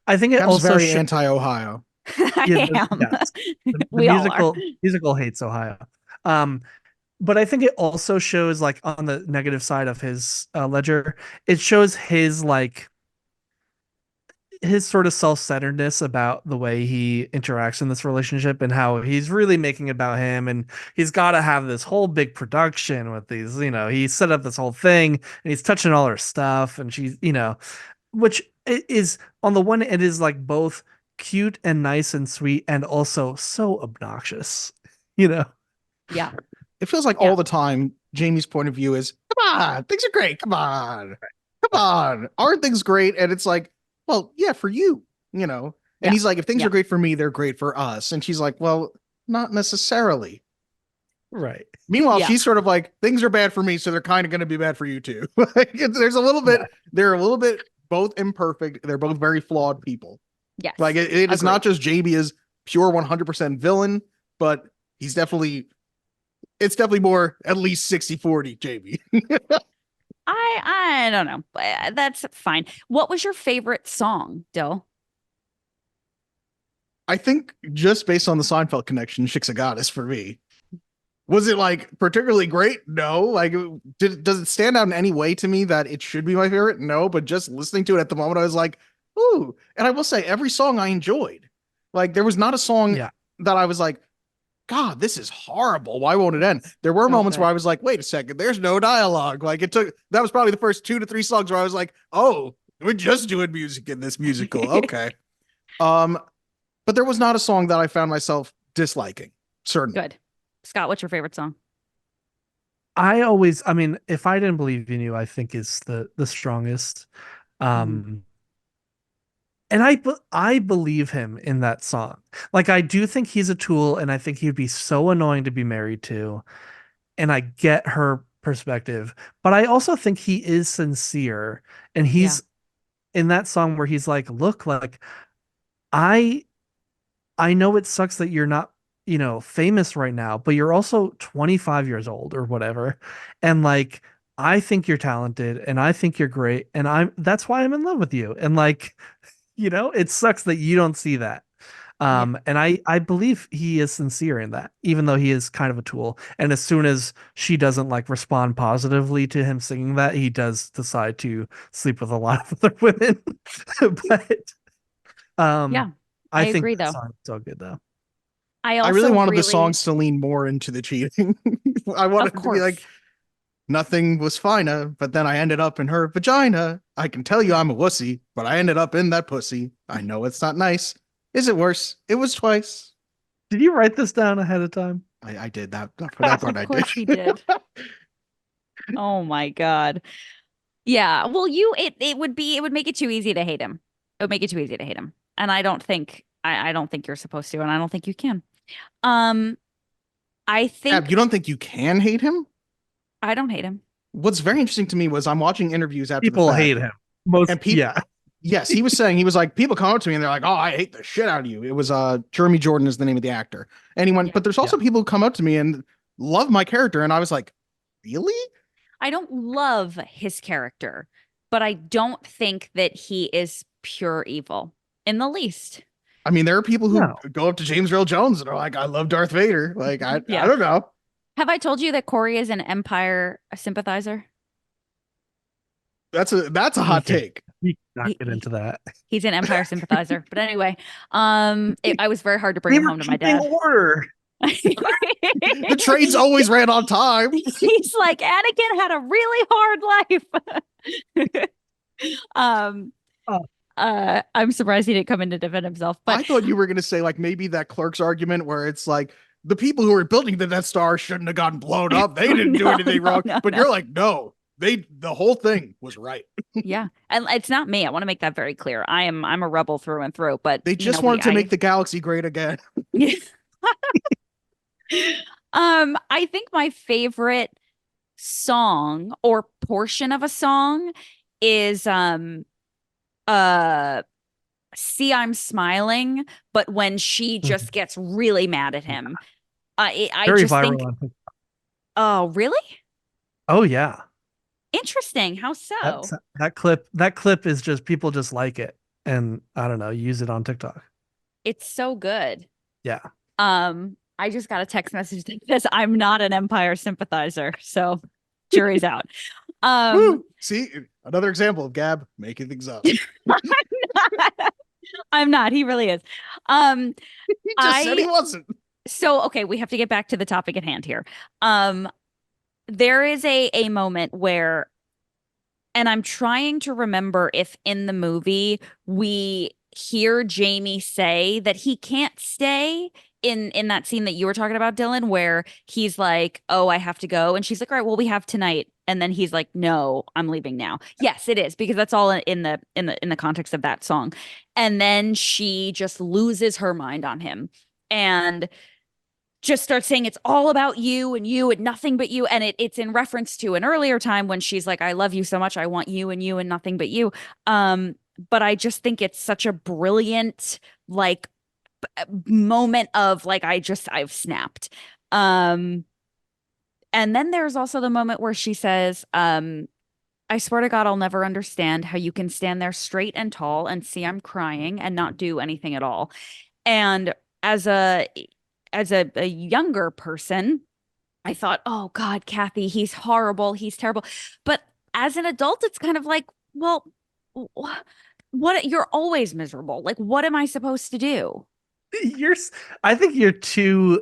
I think it That was also very anti-Ohio. yeah, I am. yes. The We all are. musical hates Ohio. Um, but I think it also shows like on the negative side of his ledger, it shows his sort of self-centeredness about the way he interacts in this relationship and how he's really making it about him, and he's got to have this whole big production with these, he set up this whole thing and he's touching all her stuff, and she's, which is on the one it is like both cute and nice and sweet and also so obnoxious, you know. Yeah. It feels like Yeah. all the time Jamie's point of view is, come on, things are great. Come on. Come on. Aren't things great? And it's like, well, yeah, for you, And Yeah. he's like, if things Yeah. are great for me, they're great for us. And she's like, well, not necessarily. Right. Meanwhile, Yeah. she's sort of like, things are bad for me, so they're kind of going to be bad for you too. There's a little bit, they're a little bit both imperfect. They're both very flawed people. Yes. Like it is not Agreed. just Jamie is pure 100% villain, but it's definitely more at least 60-40 Jamie. I don't know. But that's fine. What was your favorite song, Dill? I think just based on the Seinfeld connection, Chick's a Goddess for me. Was it like particularly great? No. Like, does it stand out in any way to me that it should be my favorite? No. But just listening to it at the moment, I was like, ooh. And I will say, every song I enjoyed. Like, there was not a song that I was like, God, this is horrible. Why won't it end? There were moments where I was like, wait a second, there's no dialogue. Like, that was probably the first 2 to 3 songs where I was like, oh, we're just doing music in this musical. Okay. But there was not a song that I found myself disliking. Certainly. Good. Scott, what's your favorite song? I mean, If I Didn't Believe in You, I think is the strongest. And I believe him in that song. Like, I do think he's a tool, and I think he'd be so annoying to be married to. And I get her perspective, but I also think he is sincere. And he's in that song where he's like, look, like, I know it sucks that you're not, famous right now, but you're also 25 years old or whatever. And like, I think you're talented and I think you're great. And that's why I'm in love with you. And like, it sucks that you don't see that. And I believe he is sincere in that, even though he is kind of a tool. And as soon as she doesn't like respond positively to him singing that, he does decide to sleep with a lot of other women. But I think agree, that though. song's so good though. I really wanted the songs to lean more into the cheating. I wanted to be like, nothing was finer, but then I ended up in her vagina. I can tell you I'm a wussy, but I ended up in that pussy. I know it's not nice. Is it worse? It was twice. Did you write this down ahead of time? I did that. For that part, I did. Of course he did. Oh my God. Yeah. Well, it would make it too easy to hate him. It would make it too easy to hate him. And I don't think you're supposed to, and I don't think you can. Um, I Gab, think you don't think you can hate him? I don't hate him. What's very interesting to me was I'm watching interviews after the People fact, hate him. Most, and people, yeah. yes, he was like, people come up to me and they're like, "Oh, I hate the shit out of you." It was Jeremy Jordan is the name of the actor. And Yeah. but there's also people who come up to me and love my character, and I was like, really? I don't love his character, but I don't think that he is pure evil in the least. I mean, there are people who No. go up to James Earl Jones and are like, "I love Darth Vader." Like, I Yeah. don't know. Have I told you that Corey is an Empire sympathizer? That's a hot Okay. take. We cannot He- get into that. He's an Empire sympathizer. But anyway, I was very hard to bring We him were home to my keeping dad. order. The trains always ran on time. He's like, Anakin had a really hard life. um, Oh. I'm surprised he didn't come in to defend himself. I But thought you were going to say like maybe that Clerk's argument where it's like the people who were building the Death Star shouldn't have gotten blown up. They didn't do No, anything no, wrong. no, But no. you're like, no, the whole thing was right. yeah, and it's not me. I want to make that very clear. I'm a rebel through and through. But They just wanted to make the galaxy great again. I think my favorite song or portion of a song is See I'm Smiling, but when she just gets really mad at him. I Very just viral think, on TikTok. oh, really? Oh yeah. Interesting. How so? That clip is just people just like it, and I don't know, use it on TikTok. It's so good. Yeah. I just got a text message that says I'm not an Empire sympathizer, so jury's out. Woo! See, another example of Gab making things up. He I'm not. He really is. just said he wasn't. So okay, we have to get back to the topic at hand here. There is a moment where, and I'm trying to remember if in the movie we hear Jamie say that he can't stay in that scene that you were talking about, Dylan, where he's like, "Oh, I have to go," and she's like, "All right, well, we have tonight," and then he's like, "No, I'm leaving now." Yes, it is because that's all in the context of that song, and then she just loses her mind on him and just starts saying it's all about you and nothing but you, and it's in reference to an earlier time when she's like, "I love you so much, I want you and nothing but you." But I just think it's such a brilliant like moment of like I've snapped. And then there's also the moment where she says, "I swear to God, I'll never understand how you can stand there straight and tall and see I'm crying and not do anything at all." And as a younger person, I thought, "Oh God, Kathy, he's horrible, he's terrible." But as an adult, it's kind of like, well, what, you're always miserable. Like, what am I supposed to do? I think you're too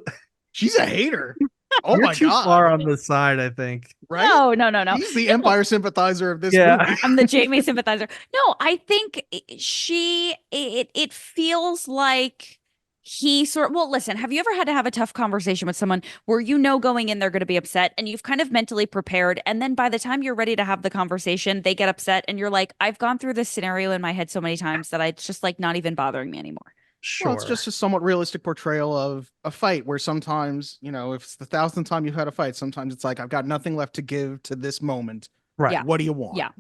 She's a hater. Oh you're my too God. far on the side, I think. Right? No. He's the Empire sympathizer of this Yeah. movie. I'm the Jamie sympathizer. No, I think it feels like he well, listen, have you ever had to have a tough conversation with someone where you know going in they're going to be upset and you've kind of mentally prepared, and then by the time you're ready to have the conversation, they get upset and you're like, I've gone through this scenario in my head so many times that it's just like not even bothering me anymore. Sure. Well, it's just a somewhat realistic portrayal of a fight where sometimes, you know, if it's the 1,000th time you've had a fight, sometimes it's like, I've got nothing left to give to this moment. right. Yeah. What do you want? Yeah.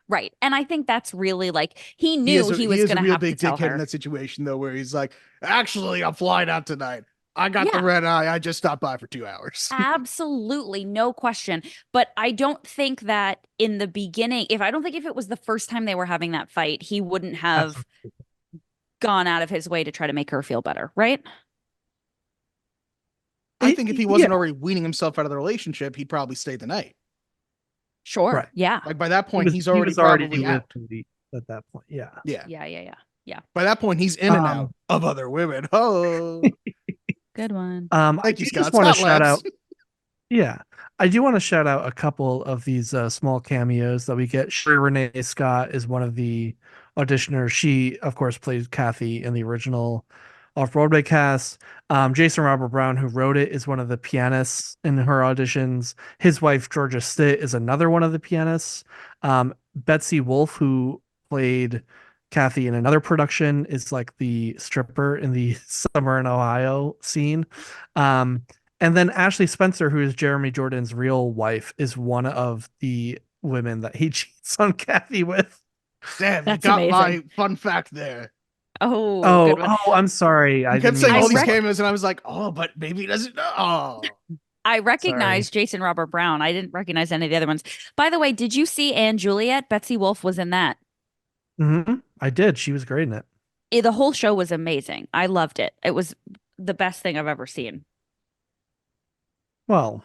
Right. And I think that's really like he He knew is a, he was is a going to real have to big tell dickhead in her. that situation, though, where he's like, actually, I'm flying out tonight. I got the Yeah. red eye. I just stopped by for 2 hours. Absolutely, no question. But I don't think that in the beginning, if it was the first time they were having that fight, he wouldn't have gone out of his way to try to make her feel better, right? I think if he wasn't Yeah. already weaning himself out of the relationship, he'd probably stay the night. Sure. Right. Yeah. Like by that point, He he's was already with probably out. Cindy at that point. Yeah. Yeah. Yeah. By that point, he's in and out of other women. Oh, Good one. thank you, I Scott. just want to Scott shout laughs. out. Yeah, I do want to shout out a couple of these small cameos that we get. Sherry Renee Scott is one of the auditioners. She, of course, played Kathy in the original off-Broadway cast. Jason Robert Brown, who wrote it, is one of the pianists in her auditions. His wife, Georgia Stitt, is another one of the pianists. Betsy Wolfe, who played Kathy in another production, is like the stripper in the Summer in Ohio scene. And then Ashley Spencer, who is Jeremy Jordan's real wife, is one of the women that he cheats on Kathy with. Damn, you That's got amazing. my fun fact there. Oh, good one. I'm sorry. I You kept didn't saying mean all to these say- cameos, and I was like, oh, but maybe he doesn't know. Oh. I recognize Jason Robert Brown. I didn't recognize any of the other ones. By the way, did you see Anne Juliet? Betsy Wolfe was in that. I did. She was great in it. The whole show was amazing. I loved it. It was the best thing I've ever seen. Well,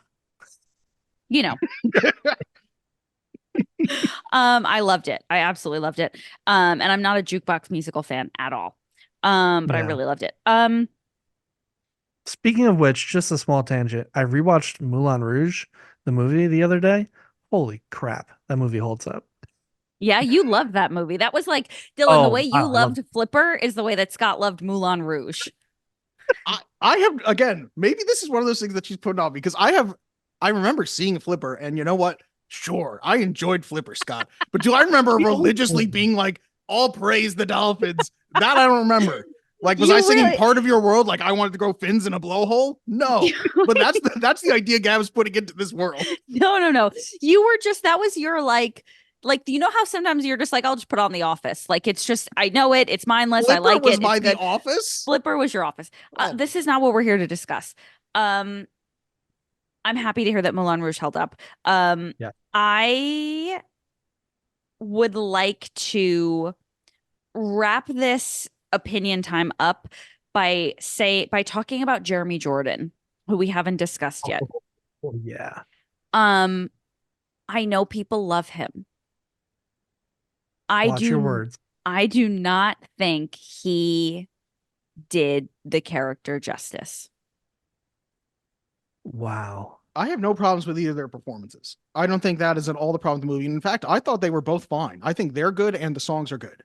You know. I loved it. I absolutely loved it. And I'm not a jukebox musical fan at all. But I Yeah. really loved it. speaking of which, just a small tangent. I rewatched Moulin Rouge, the movie, the other day. Holy crap, that movie holds up. Yeah, you loved that movie. That was like, Dylan, the way you wow, I love loved Flipper is the way that Scott loved Moulin Rouge. I have, again, maybe this is one of those things that she's putting on, because I remember seeing Flipper, and you know what? Sure, I enjoyed Flipper, Scott. But do I remember religiously being like, all praise the dolphins? That I don't remember. Like, was You I singing really- Part of Your World like I wanted to grow fins in a blowhole? No. But that's the idea Gab's putting into this world. No. You were just, that was your like, you know how sometimes you're just like, I'll just put on The Office. Like, it's just, I know it. It's mindless. Flipper I like was it. my It's The good. Office? Flipper was your Office. Oh. This is not what we're here to discuss. I'm happy to hear that Moulin Rouge held up. Yeah. I would like to wrap this opinion time up by talking about Jeremy Jordan, who we haven't discussed yet. Oh, yeah. I know people love him. Watch your words. I do not think he did the character justice. Wow. I have no problems with either of their performances. I don't think that is at all the problem with the movie. In fact, I thought they were both fine. I think they're good and the songs are good.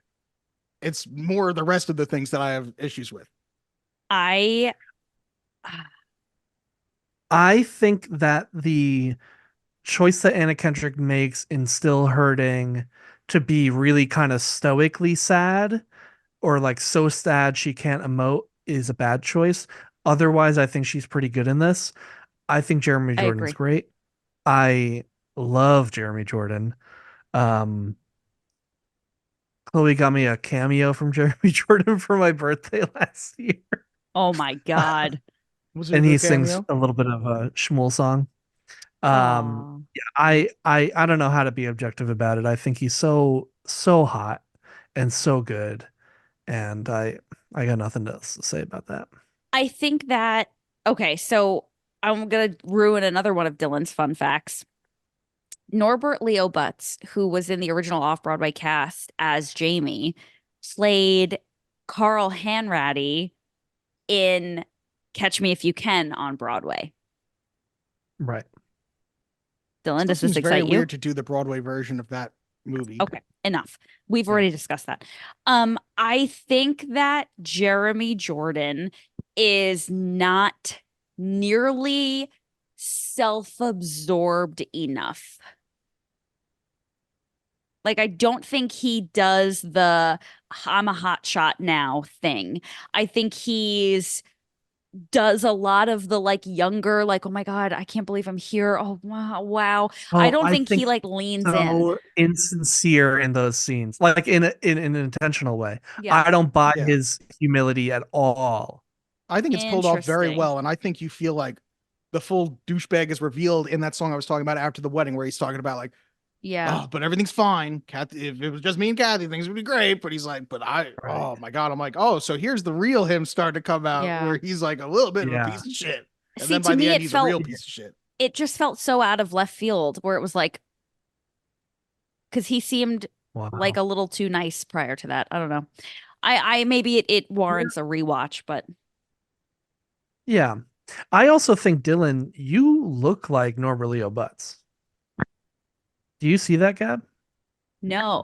It's more the rest of the things that I have issues with. I think that the choice that Anna Kendrick makes in Still Hurting to be really kind of stoically sad, or like so sad she can't emote, is a bad choice. Otherwise, I think she's pretty good in this. I think Jeremy Jordan's great. I love Jeremy Jordan. Chloe got me a cameo from Jeremy Jordan for my birthday last year. Oh my God. And he sings a little bit of a Shmuel song. Aw. Yeah, I don't know how to be objective about it. I think he's so hot and so good, and I got nothing else to say about that. I think that, okay, so I'm going to ruin another one of Dylan's fun facts. Norbert Leo Butz, who was in the original off-Broadway cast as Jamie, played Carl Hanratty in Catch Me If You Can on Broadway. Right. Dylan, does this Seems excite very you? weird to do the Broadway version of that movie. Okay, enough. We've already discussed that. I think that Jeremy Jordan is not nearly self-absorbed enough. Like, I don't think he does the I'm a hot shot now thing. I think he's does a lot of the like younger, like, oh my God, I can't believe I'm here. Oh wow. I don't think he like leans in. So insincere in those scenes, like in an intentional way. Yeah. I don't buy Yeah. his humility at all. I think it's pulled off very Interesting. well, and I think you feel like the full douchebag is revealed in that song I was talking about after the wedding, where he's talking about like, Yeah. oh, but everything's fine. Kathy, if it was just me and Kathy, things would be great. But he's like, oh my God. I'm like, oh, so here's the real him starting to come out, Yeah. where he's like a little bit of Yeah. a piece of shit. And See, then to by me, the end, it he's felt- a real piece of shit. It just felt so out of left field, where it was like, because he seemed Wow. like a little too nice prior to that. I don't know. I maybe it warrants a rewatch, but Yeah. I also think, Dylan, you look like Norbert Leo Butz. Do you see that, Gab? no.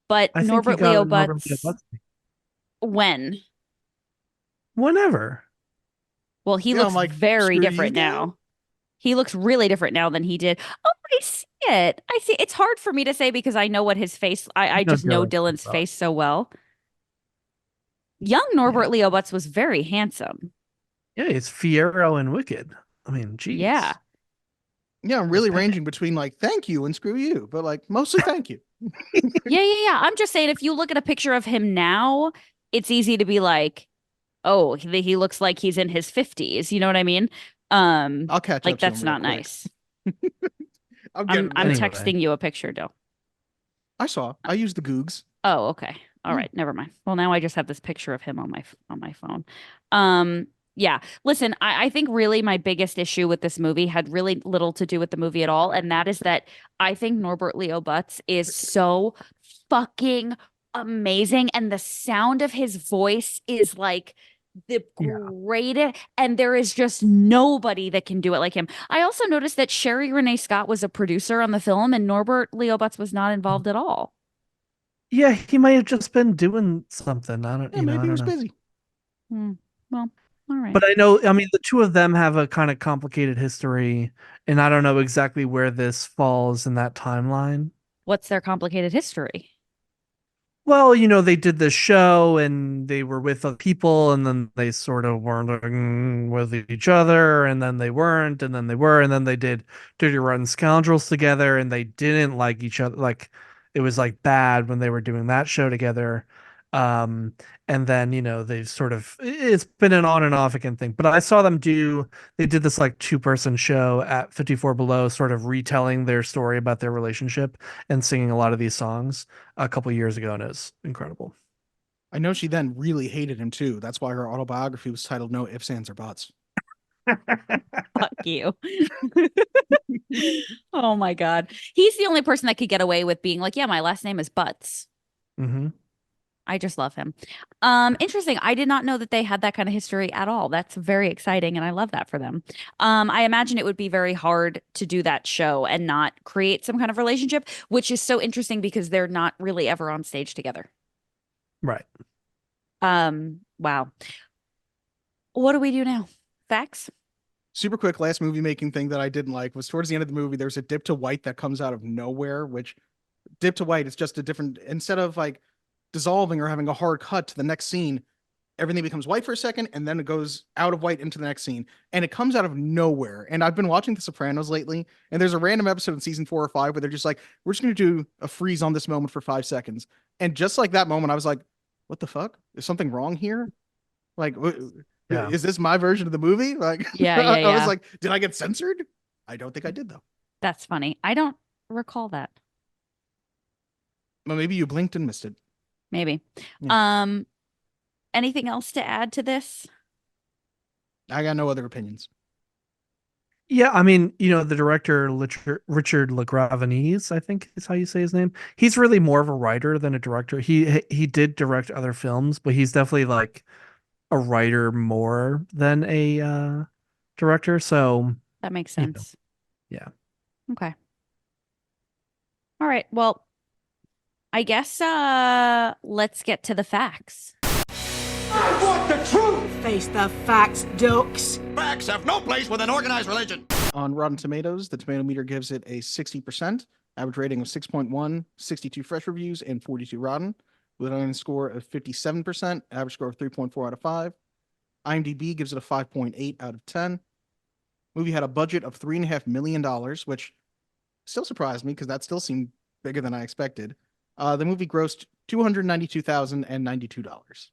But I think you Norbert got Leo a Norbert Leo Butz, Butz. when? Whenever. Well, he Yeah, looks I'm like, very screw you, different Gav. now. He looks really different now than he did. Oh, I see it. I see. It's hard for me to say because I know what his face. I You know just know Dylan Dylan's well. face so well. Young Norbert Leo Butz was very handsome. Yeah, it's Fiero and Wicked. I mean, Yeah. geez. Yeah, I'm really ranging between like thank you and screw you, but like mostly thank you. Yeah. I'm just saying, if you look at a picture of him now, it's easy to be like, oh, he looks like he's in his 50s. You know what I mean? I'll catch Like up to him that's real not quick. nice. I'm I'm getting I'm there. Anyway. texting you a picture, Dill. I saw. I used the Googs. Oh, okay. All Hmm. right, never mind. Well, now I just have this picture of him on my phone. Um, yeah. Listen, I think really my biggest issue with this movie had really little to do with the movie at all, and that is that I think Norbert Leo Butz is so fucking amazing, and the sound of his voice is like the Yeah. greatest, and there is just nobody that can do it like him. I also noticed that Sherry Renee Scott was a producer on the film, and Norbert Leo Butz was not involved at all. Yeah, he might have just been doing something. Yeah, I maybe he don't was know. busy. Hmm. Well, all right. But I know, I mean, the two of them have a kind of complicated history, and I don't know exactly where this falls in that timeline. What's their complicated history? Well, they did this show and they were with other people, and then they sort of weren't with each other, and then they weren't, and then they were, and then they did Dirty Rotten Scoundrels together, and they didn't like each other. Like, it was like bad when they were doing that show together. Um, and then, they've sort of, it's been an on and off again thing. But I saw they did this like two-person show at 54 Below, sort of retelling their story about their relationship and singing a lot of these songs a couple years ago, and it was incredible. I know she then really hated him too. That's why her autobiography was titled No Ifs, Ands, or Buts. Fuck you. Oh my God. He's the only person that could get away with being like, yeah, my last name is Butts. Mm-hmm. I just love him. Interesting. I did not know that they had that kind of history at all. That's very exciting, and I love that for them. I imagine it would be very hard to do that show and not create some kind of relationship, which is so interesting because they're not really ever on stage together. Right. Wow. What do we do now? Facts? Super quick last movie making thing that I didn't like was towards the end of the movie, there's a dip to white that comes out of nowhere, which dip to white is just a different, instead of like dissolving or having a hard cut to the next scene, everything becomes white for a second and then it goes out of white into the next scene, and it comes out of nowhere. And I've been watching The Sopranos lately, and there's a random episode in season 4 or 5 where they're just like, we're just going to do a freeze on this moment for 5 seconds, and just like that moment I was like, what the fuck, is something wrong here? Like, Yeah. is this my version of the movie? Like, Yeah. I was like, did I get censored? I don't think I did though. That's funny. I don't recall that. Well, maybe you blinked and missed it. Maybe. Yeah. Anything else to add to this? I got no other opinions. Yeah, I mean, the director Richard LaGravenese, I think is how you say his name. He's really more of a writer than a director. He did direct other films, but he's definitely like a writer more than a director. So That makes you know, sense. yeah. Okay. All right. Well, I guess let's get to the facts. I want the truth! Face the facts, ducks. Facts have no place with an organized religion. On Rotten Tomatoes, the tomato meter gives it a 60%, average rating of 6.1, 62 fresh reviews, and 42 rotten, with an audience score of 57%, average score of 3.4 out of 5. IMDb gives it a 5.8 out of 10. Movie had a budget of $3.5 million, which still surprised me because that still seemed bigger than I expected. The movie grossed $292,092.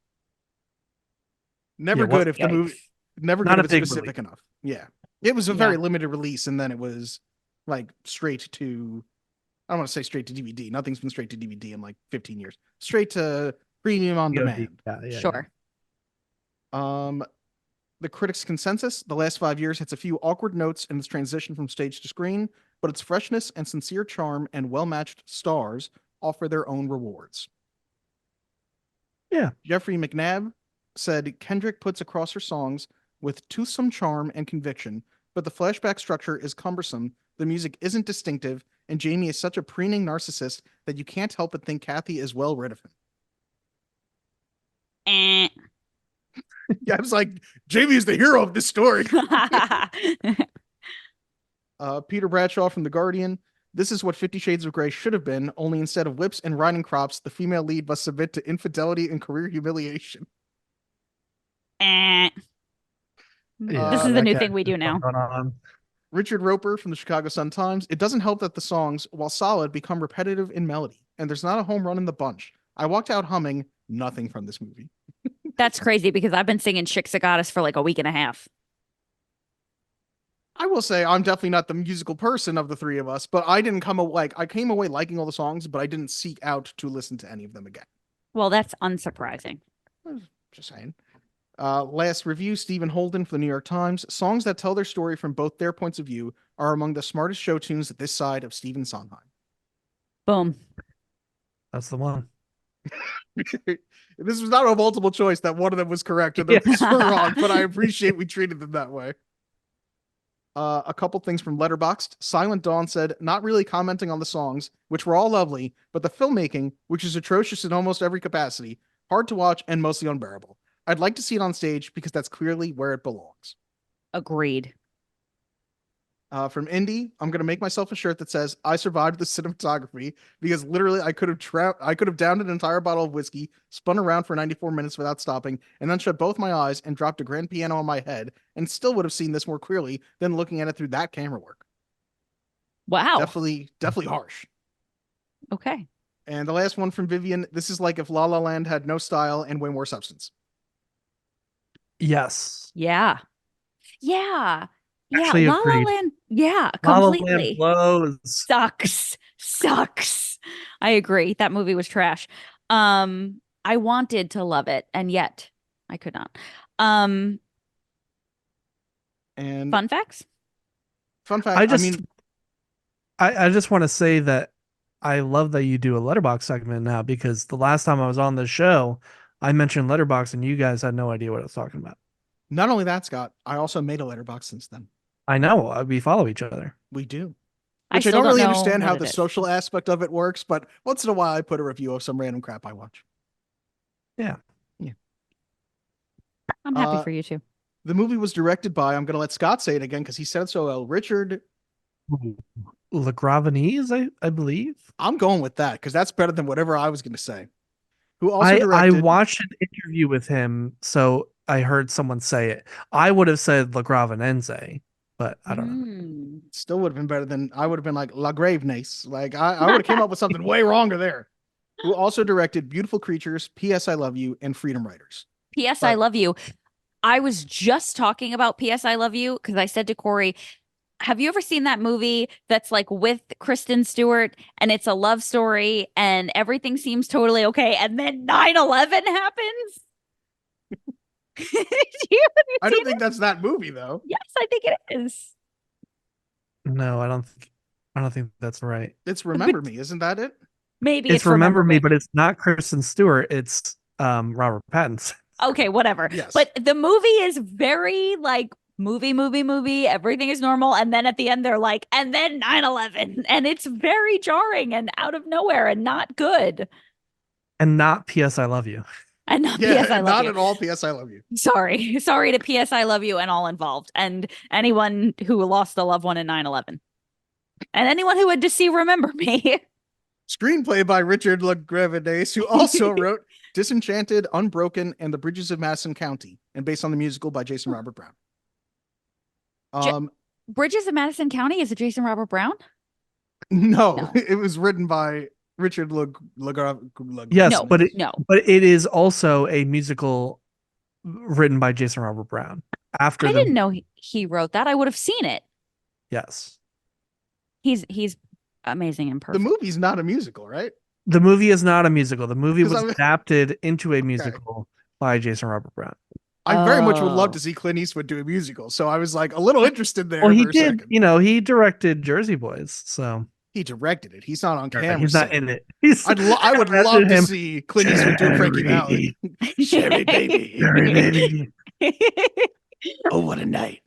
Never good if the movie, never Not good a if it's big specific movie. enough. Yeah. It was a Yeah. very limited release, and then it was like straight to, I don't want to say straight to DVD. Nothing's been straight to DVD in like 15 years. Straight to premium on demand. Yeah, Sure. The critics' consensus, the last 5 years hits a few awkward notes in its transition from stage to screen, but its freshness and sincere charm and well-matched stars offer their own rewards. Yeah. Jeffrey McNabb said Kendrick puts across her songs with toothsome charm and conviction, but the flashback structure is cumbersome, the music isn't distinctive, and Jamie is such a preening narcissist that you can't help but think Kathy is well rid of him. Eh. Yeah, I was like, Jamie is the hero of this story. Peter Bradshaw from The Guardian. This is what 50 Shades of Grey should have been, only instead of whips and riding crops, the female lead must submit to infidelity and career humiliation. Eh. Yeah, This is the that new guy thing we do has now. gone on. Richard Roper from the Chicago Sun-Times. It doesn't help that the songs, while solid, become repetitive in melody, and there's not a home run in the bunch. I walked out humming nothing from this movie. That's crazy because I've been singing Shiksa for like a week and a half. I will say I'm definitely not the musical person of the three of us, but I didn't come away like I came away liking all the songs, but I didn't seek out to listen to any of them again. Well, that's unsurprising. Just saying. Last review, Stephen Holden for the New York Times. Songs that tell their story from both their points of view are among the smartest show tunes this side of Stephen Sondheim. Boom. That's the one. This was not a multiple choice that one of them was correct and the others were wrong, but I appreciate we treated them that way. A couple things from Letterboxd. Silent Dawn said, not really commenting on the songs, which were all lovely, but the filmmaking, which is atrocious in almost every capacity, hard to watch and mostly unbearable. I'd like to see it on stage because that's clearly where it belongs. Agreed. From Indy, I'm gonna make myself a shirt that says "I survived the cinematography" because literally I could have downed an entire bottle of whiskey, spun around for 94 minutes without stopping, and then shut both my eyes and dropped a grand piano on my head, and still would have seen this more clearly than looking at it through that camera work. Wow. Definitely harsh. Okay. And the last one from Vivian, this is like if La La Land had no style and way more substance. Yes. Yeah. Yeah. Yeah. Actually La La agreed. Land. Yeah. La La Land Completely. blows. Sucks. I agree. That movie was trash. I wanted to love it, and yet I could not. And Fun facts? Fun fact, I just want to say that I love that you do a Letterbox segment now, because the last time I was on the show, I mentioned Letterbox and you guys had no idea what I was talking about. Not only that, Scott, I also made a Letterbox since then. I know, we follow each other. We do. I Which I still don't don't really know understand how what the it is. social aspect of it works, but once in a while I put a review of some random crap I watch. Yeah. I'm happy for you too. The movie was directed by, I'm going to let Scott say it again because he said it so well, Richard. LaGravenese, I believe. I'm going with that because that's better than whatever I was going to say. Who also I directed. watched an interview with him, so I heard someone say it. I would have said LaGravenense, but I don't know. Still would have been better than I would have been like La Graveness. Like I would have came up with something way wronger there. Who also directed Beautiful Creatures, P.S. I Love You, and Freedom Writers. P.S. I Love You. I was just talking about P.S. I Love You because I said to Corey, have you ever seen that movie that's like with Kristen Stewart and it's a love story and everything seems totally okay and then 9/11 happens? I don't think that's that movie though. Yes, I think it is. No, I don't think that's right. It's Remember Me, isn't that it? Maybe it's Remember Me, but it's not Kristen Stewart. It's Robert Pattinson. Okay, whatever. Yes. But the movie is very like movie. Everything is normal. And then at the end, they're like, and then 9/11. And it's very jarring and out of nowhere and not good. And not P.S. I Love You. And not P.S. I Love not You. at all P.S. I Love You. Sorry to P.S. I Love You and all involved. And anyone who lost a loved one in 9/11. And anyone who had to see Remember Me. Screenplay by Richard LaGravenese, who also wrote Disenchanted, Unbroken, and The Bridges of Madison County, and based on the musical by Jason Robert Brown. Bridges of Madison County is it Jason Robert Brown? No. It was written by Richard LaGravenese. Yes, No, but no. But it is also a musical written by Jason Robert Brown. After I didn't know he wrote that. I would have seen it. Yes. He's amazing and perfect. The movie's not a musical, right? The movie is not a musical. The movie 'Cause was I'm- adapted into a musical by Jason Robert Brown. I very much would love Oh. to see Clint Eastwood do a musical, so I was like a little interested there. Well, he for a did. second. He directed Jersey Boys, so He directed it. He's not on camera. he's not so- in it. I would love Imagine to him. see Clint Eastwood do Frankie Valley. Sherry baby. Sherry baby. Oh, what a night.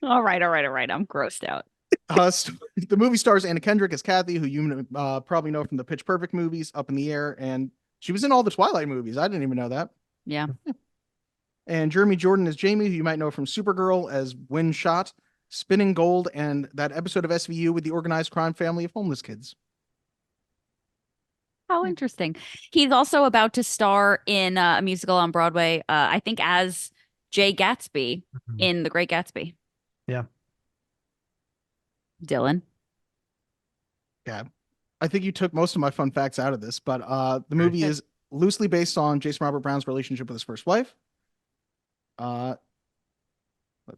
All right. I'm grossed out. The movie stars Anna Kendrick as Kathy, who you probably know from the Pitch Perfect movies, Up in the Air, and she was in all the Twilight movies. I didn't even know that. Yeah. And Jeremy Jordan as Jamie, who you might know from Supergirl as Wind Shot, Spinning Gold, and that episode of SVU with the organized crime family of homeless kids. How interesting. He's also about to star in a musical on Broadway, I think as Jay Gatsby in The Great Gatsby. Yeah. Dylan. Yeah. I think you took most of my fun facts out of this, but the movie is loosely based on Jason Robert Brown's relationship with his first wife. Let's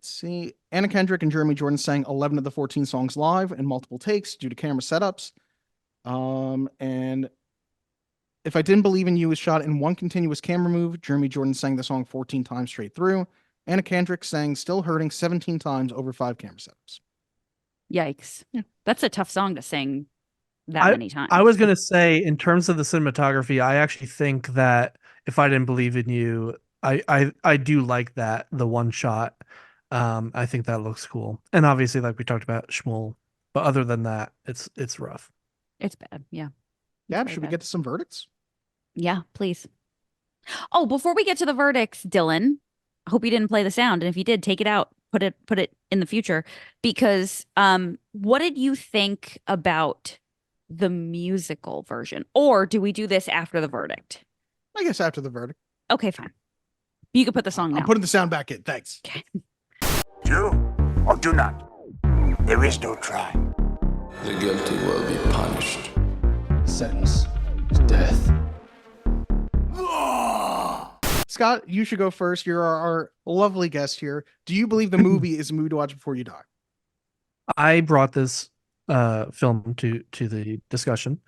see. Anna Kendrick and Jeremy Jordan sang 11 of the 14 songs live in multiple takes due to camera setups. And If I Didn't Believe in You was shot in one continuous camera move. Jeremy Jordan sang the song 14 times straight through. Anna Kendrick sang Still Hurting 17 times over 5 camera setups. Yikes. Yeah. That's a tough song to sing that many times. I was going to say, in terms of the cinematography, I actually think that If I Didn't Believe in You, I do like that, the one shot. I think that looks cool. And obviously, like we talked about, Shmuel. But other than that, it's rough. It's bad. Yeah. Yeah, should we get to some verdicts? Yeah, please. Oh, before we get to the verdicts, Dylan, I hope you didn't play the sound. And if you did, take it out, put it in the future. Because what did you think about the musical version? Or do we do this after the verdict? I guess after the verdict. Okay, fine. You can put the song now. I'm putting the sound back in. Thanks. Okay. Do or do not. There is no try. The guilty will be punished. Sentence to death. Scott, you should go first. You're our lovely guest here. Do you believe the movie is a movie to watch before you die? I brought this film to the discussion,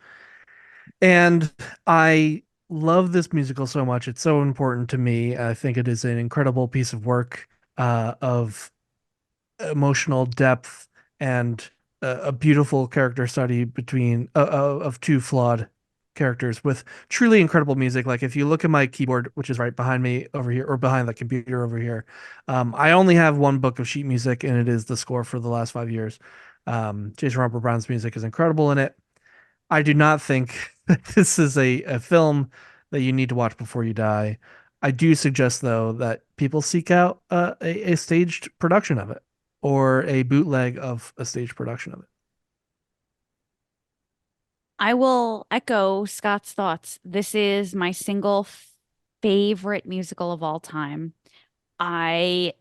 and I love this musical so much. It's so important to me. I think it is an incredible piece of work of emotional depth and a beautiful character study between of two flawed characters with truly incredible music. Like if you look at my keyboard, which is right behind me over here, or behind the computer over here, I only have one book of sheet music, and it is the score for the last 5 years. Jason Robert Brown's music is incredible in it. I do not think that this is a film that you need to watch before you die. I do suggest, though, that people seek out a staged production of it, or a bootleg of a staged production of it. I will echo Scott's thoughts. This is my single favorite musical of all time. I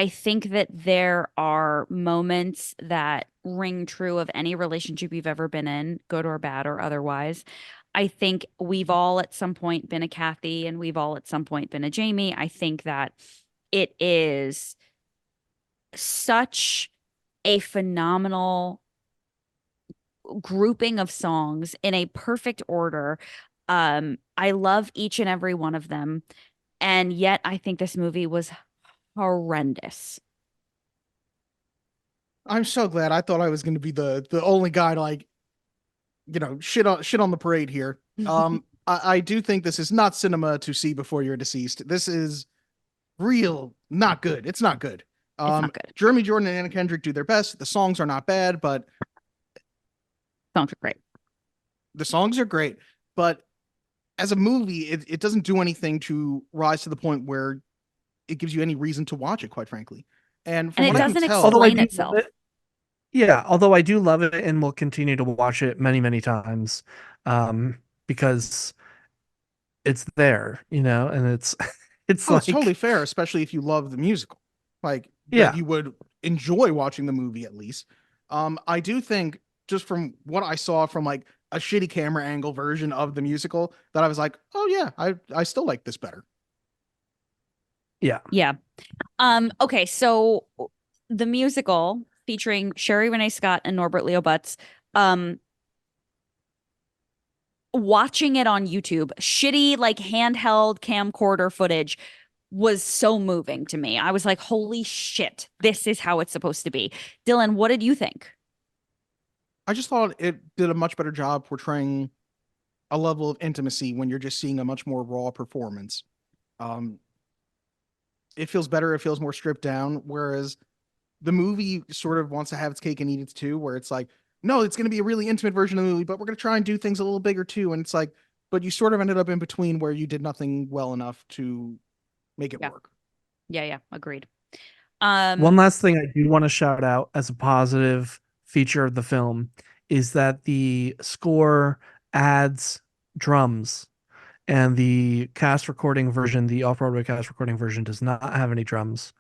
think that there are moments that ring true of any relationship you've ever been in, good or bad or otherwise. I think we've all at some point been a Kathy, and we've all at some point been a Jamie. I think that it is such a phenomenal grouping of songs in a perfect order. I love each and every one of them. And yet I think this movie was horrendous. I'm so glad. I thought I was going to be the only guy to, like, you know, shit on the parade here. I do think this is not cinema to see before you're deceased. This is real not good. It's not good. It's not good. Jeremy Jordan and Anna Kendrick do their best. The songs are not bad, but songs are great. The songs are great, but as a movie, it doesn't do anything to rise to the point where it gives you any reason to watch it, quite frankly. And it what doesn't tell, explain itself. Although I do love it and will continue to watch it many, many times, because it's there, you know, and it's it's totally fair, especially if you love the musical. Like, you would enjoy watching the movie at least. I do think, just from what I saw from like a shitty camera angle version of the musical, that I was like, oh yeah, I still like this better. Yeah. Okay, so the musical featuring Sherry Renee Scott and Norbert Leo Butz, watching it on YouTube, shitty like handheld camcorder footage was so moving to me. I was like, holy shit, this is how it's supposed to be. Dylan, what did you think? I just thought it did a much better job portraying a level of intimacy when you're just seeing a much more raw performance. It feels better. It feels more stripped down. Whereas the movie sort of wants to have its cake and eat it too, where it's like, no, it's going to be a really intimate version of the movie, but we're going to try and do things a little bigger too. And it's like, but you sort of ended up in between where you did nothing well enough to make it work. Yeah, agreed. One last thing I do want to shout out as a positive feature of the film is that the score adds drums, and the cast recording version, the off-Broadway cast recording version, does not have any drums,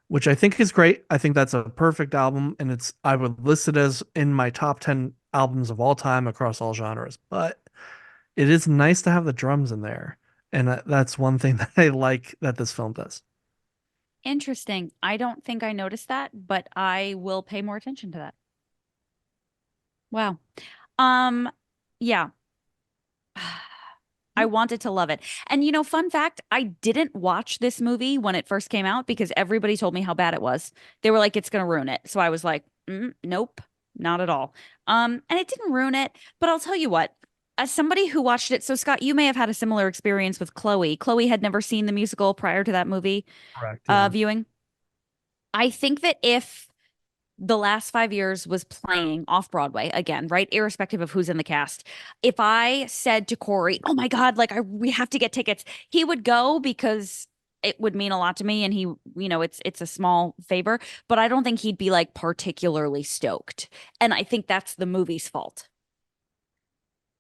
which I think is great. I think that's a perfect album, and I would list it as in my top 10 albums of all time across all genres. But it is nice to have the drums in there, and that's one thing that I like that this film does. Interesting. I don't think I noticed that, but I will pay more attention to that. Wow. Yeah. I wanted to love it. And fun fact, I didn't watch this movie when it first came out because everybody told me how bad it was. They were like, it's going to ruin it. So I was like, nope, not at all. And it didn't ruin it, but I'll tell you what, as somebody who watched it, so Scott, you may have had a similar experience with Chloe. Chloe had never seen the musical prior to that movie. Correct. Yeah. Viewing. I think that if the last 5 years was playing off Broadway again, right? Irrespective of who's in the cast. If I said to Corey, oh my God, we have to get tickets, he would go because it would mean a lot to me. And he, it's a small favor, but I don't think he'd be like particularly stoked. And I think that's the movie's fault.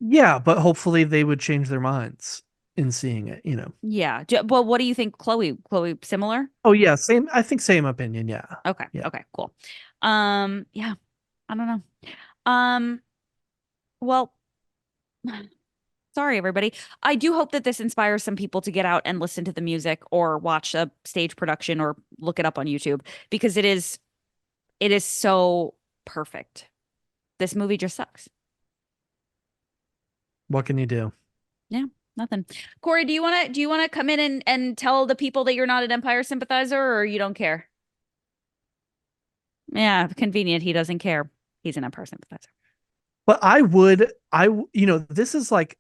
Yeah, but hopefully they would change their minds in seeing it, Yeah. Well, what do you think, Chloe? Chloe, similar? Oh yeah, same. I think same opinion. Yeah. Okay. Yeah. Okay, cool. Yeah, I don't know. Well, sorry, everybody. I do hope that this inspires some people to get out and listen to the music or watch a stage production or look it up on YouTube because it is so perfect. This movie just sucks. What can you do? Yeah, nothing. Corey, do you want to come in and tell the people that you're not an Empire sympathizer or you don't care? Yeah, convenient. He doesn't care. He's an Empire sympathizer. But this is like,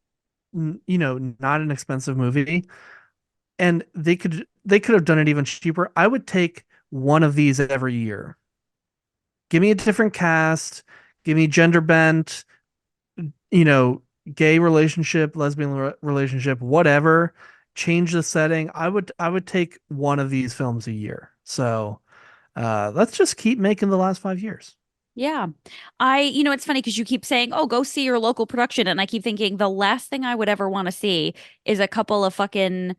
not an expensive movie, and they could have done it even cheaper. I would take one of these every year. Give me a different cast, give me gender bent, gay relationship, lesbian relationship, whatever. Change the setting. I would take one of these films a year. So let's just keep making the last 5 years. Yeah. It's funny because you keep saying, oh, go see your local production. And I keep thinking the last thing I would ever want to see is a couple of fucking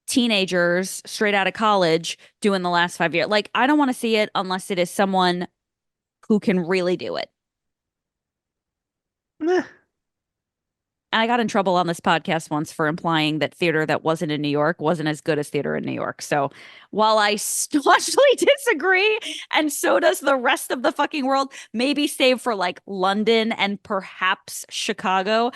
teenagers straight out of college doing the last 5 years. Like, I don't want to see it unless it is someone who can really do it. Meh. And I got in trouble on this podcast once for implying that theater that wasn't in New York wasn't as good as theater in New York. So while I staunchly disagree, and so does the rest of the fucking world, maybe save for like London and perhaps Chicago,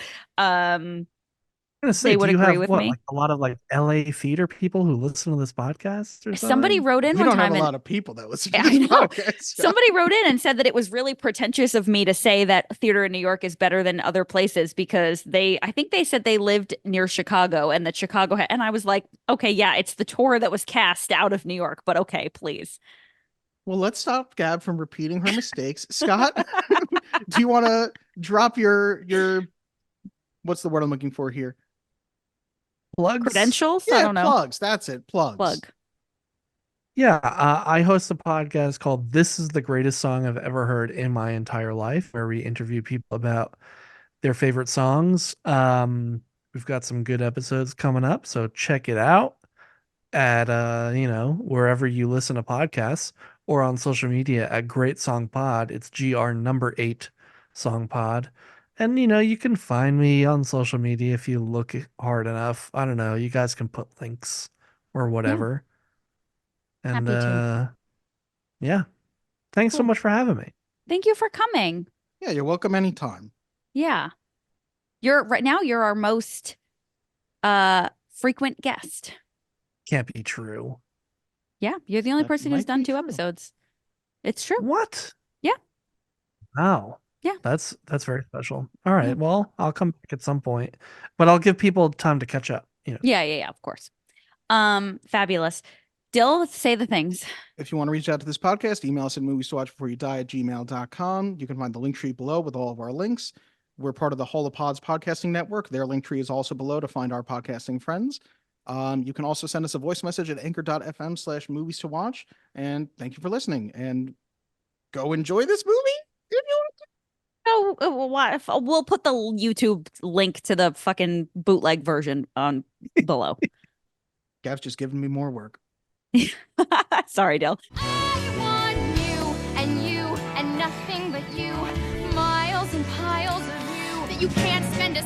I'm gonna say, they would do you agree have with what, me. like a lot of like LA theater people who listen to this podcast or something? Somebody wrote in We one don't have time a and lot of people that listen Yeah, to I this know. podcast. so- somebody wrote in and said that it was really pretentious of me to say that theater in New York is better than other places because I think they said they lived near Chicago and that Chicago and I was like, okay, yeah, it's the tour that was cast out of New York, but okay, please. Well, let's stop Gab from repeating her mistakes. Scott, do you want to drop your what's the word I'm looking for here? Plugs? Credentials? I Yeah, don't know. plugs. That's it. Plugs. Plug. Yeah, I host a podcast called This is the Greatest Song I've Ever Heard in My Entire Life, where we interview people about their favorite songs. We've got some good episodes coming up, so check it out at wherever you listen to podcasts or on social media at Great Song Pod. It's GR number 8 Song Pod. And you can find me on social media if you look hard enough. I don't know, you guys can put links or whatever. And Happy to. yeah. Thanks so Cool. much for having me. Thank you for coming. Yeah, you're welcome anytime. Yeah. Right now you're our most frequent guest. Can't be true. Yeah, you're the only That person who's might done be 2 true. episodes. It's true. What? Yeah. Wow. Yeah. That's very special. All right. Yeah. Well, I'll come back at some point, but I'll give people time to catch up. Yeah, of course. Fabulous. Dill, say the things. If you want to reach out to this podcast, email us at movies to watch before you die at gmail.com. You can find the link tree below with all of our links. we're part of the Holopods podcasting network. Their link tree is also below to find our podcasting friends. You can also send us a voice message at anchor.fm/movies to watch. And thank you for listening. And go enjoy this movie if you want to. Oh, we'll put the YouTube link to the fucking bootleg version on below. Gav's just giving me more work. Sorry, Dill. I want you and nothing but you. Miles and piles of you that you can't spend a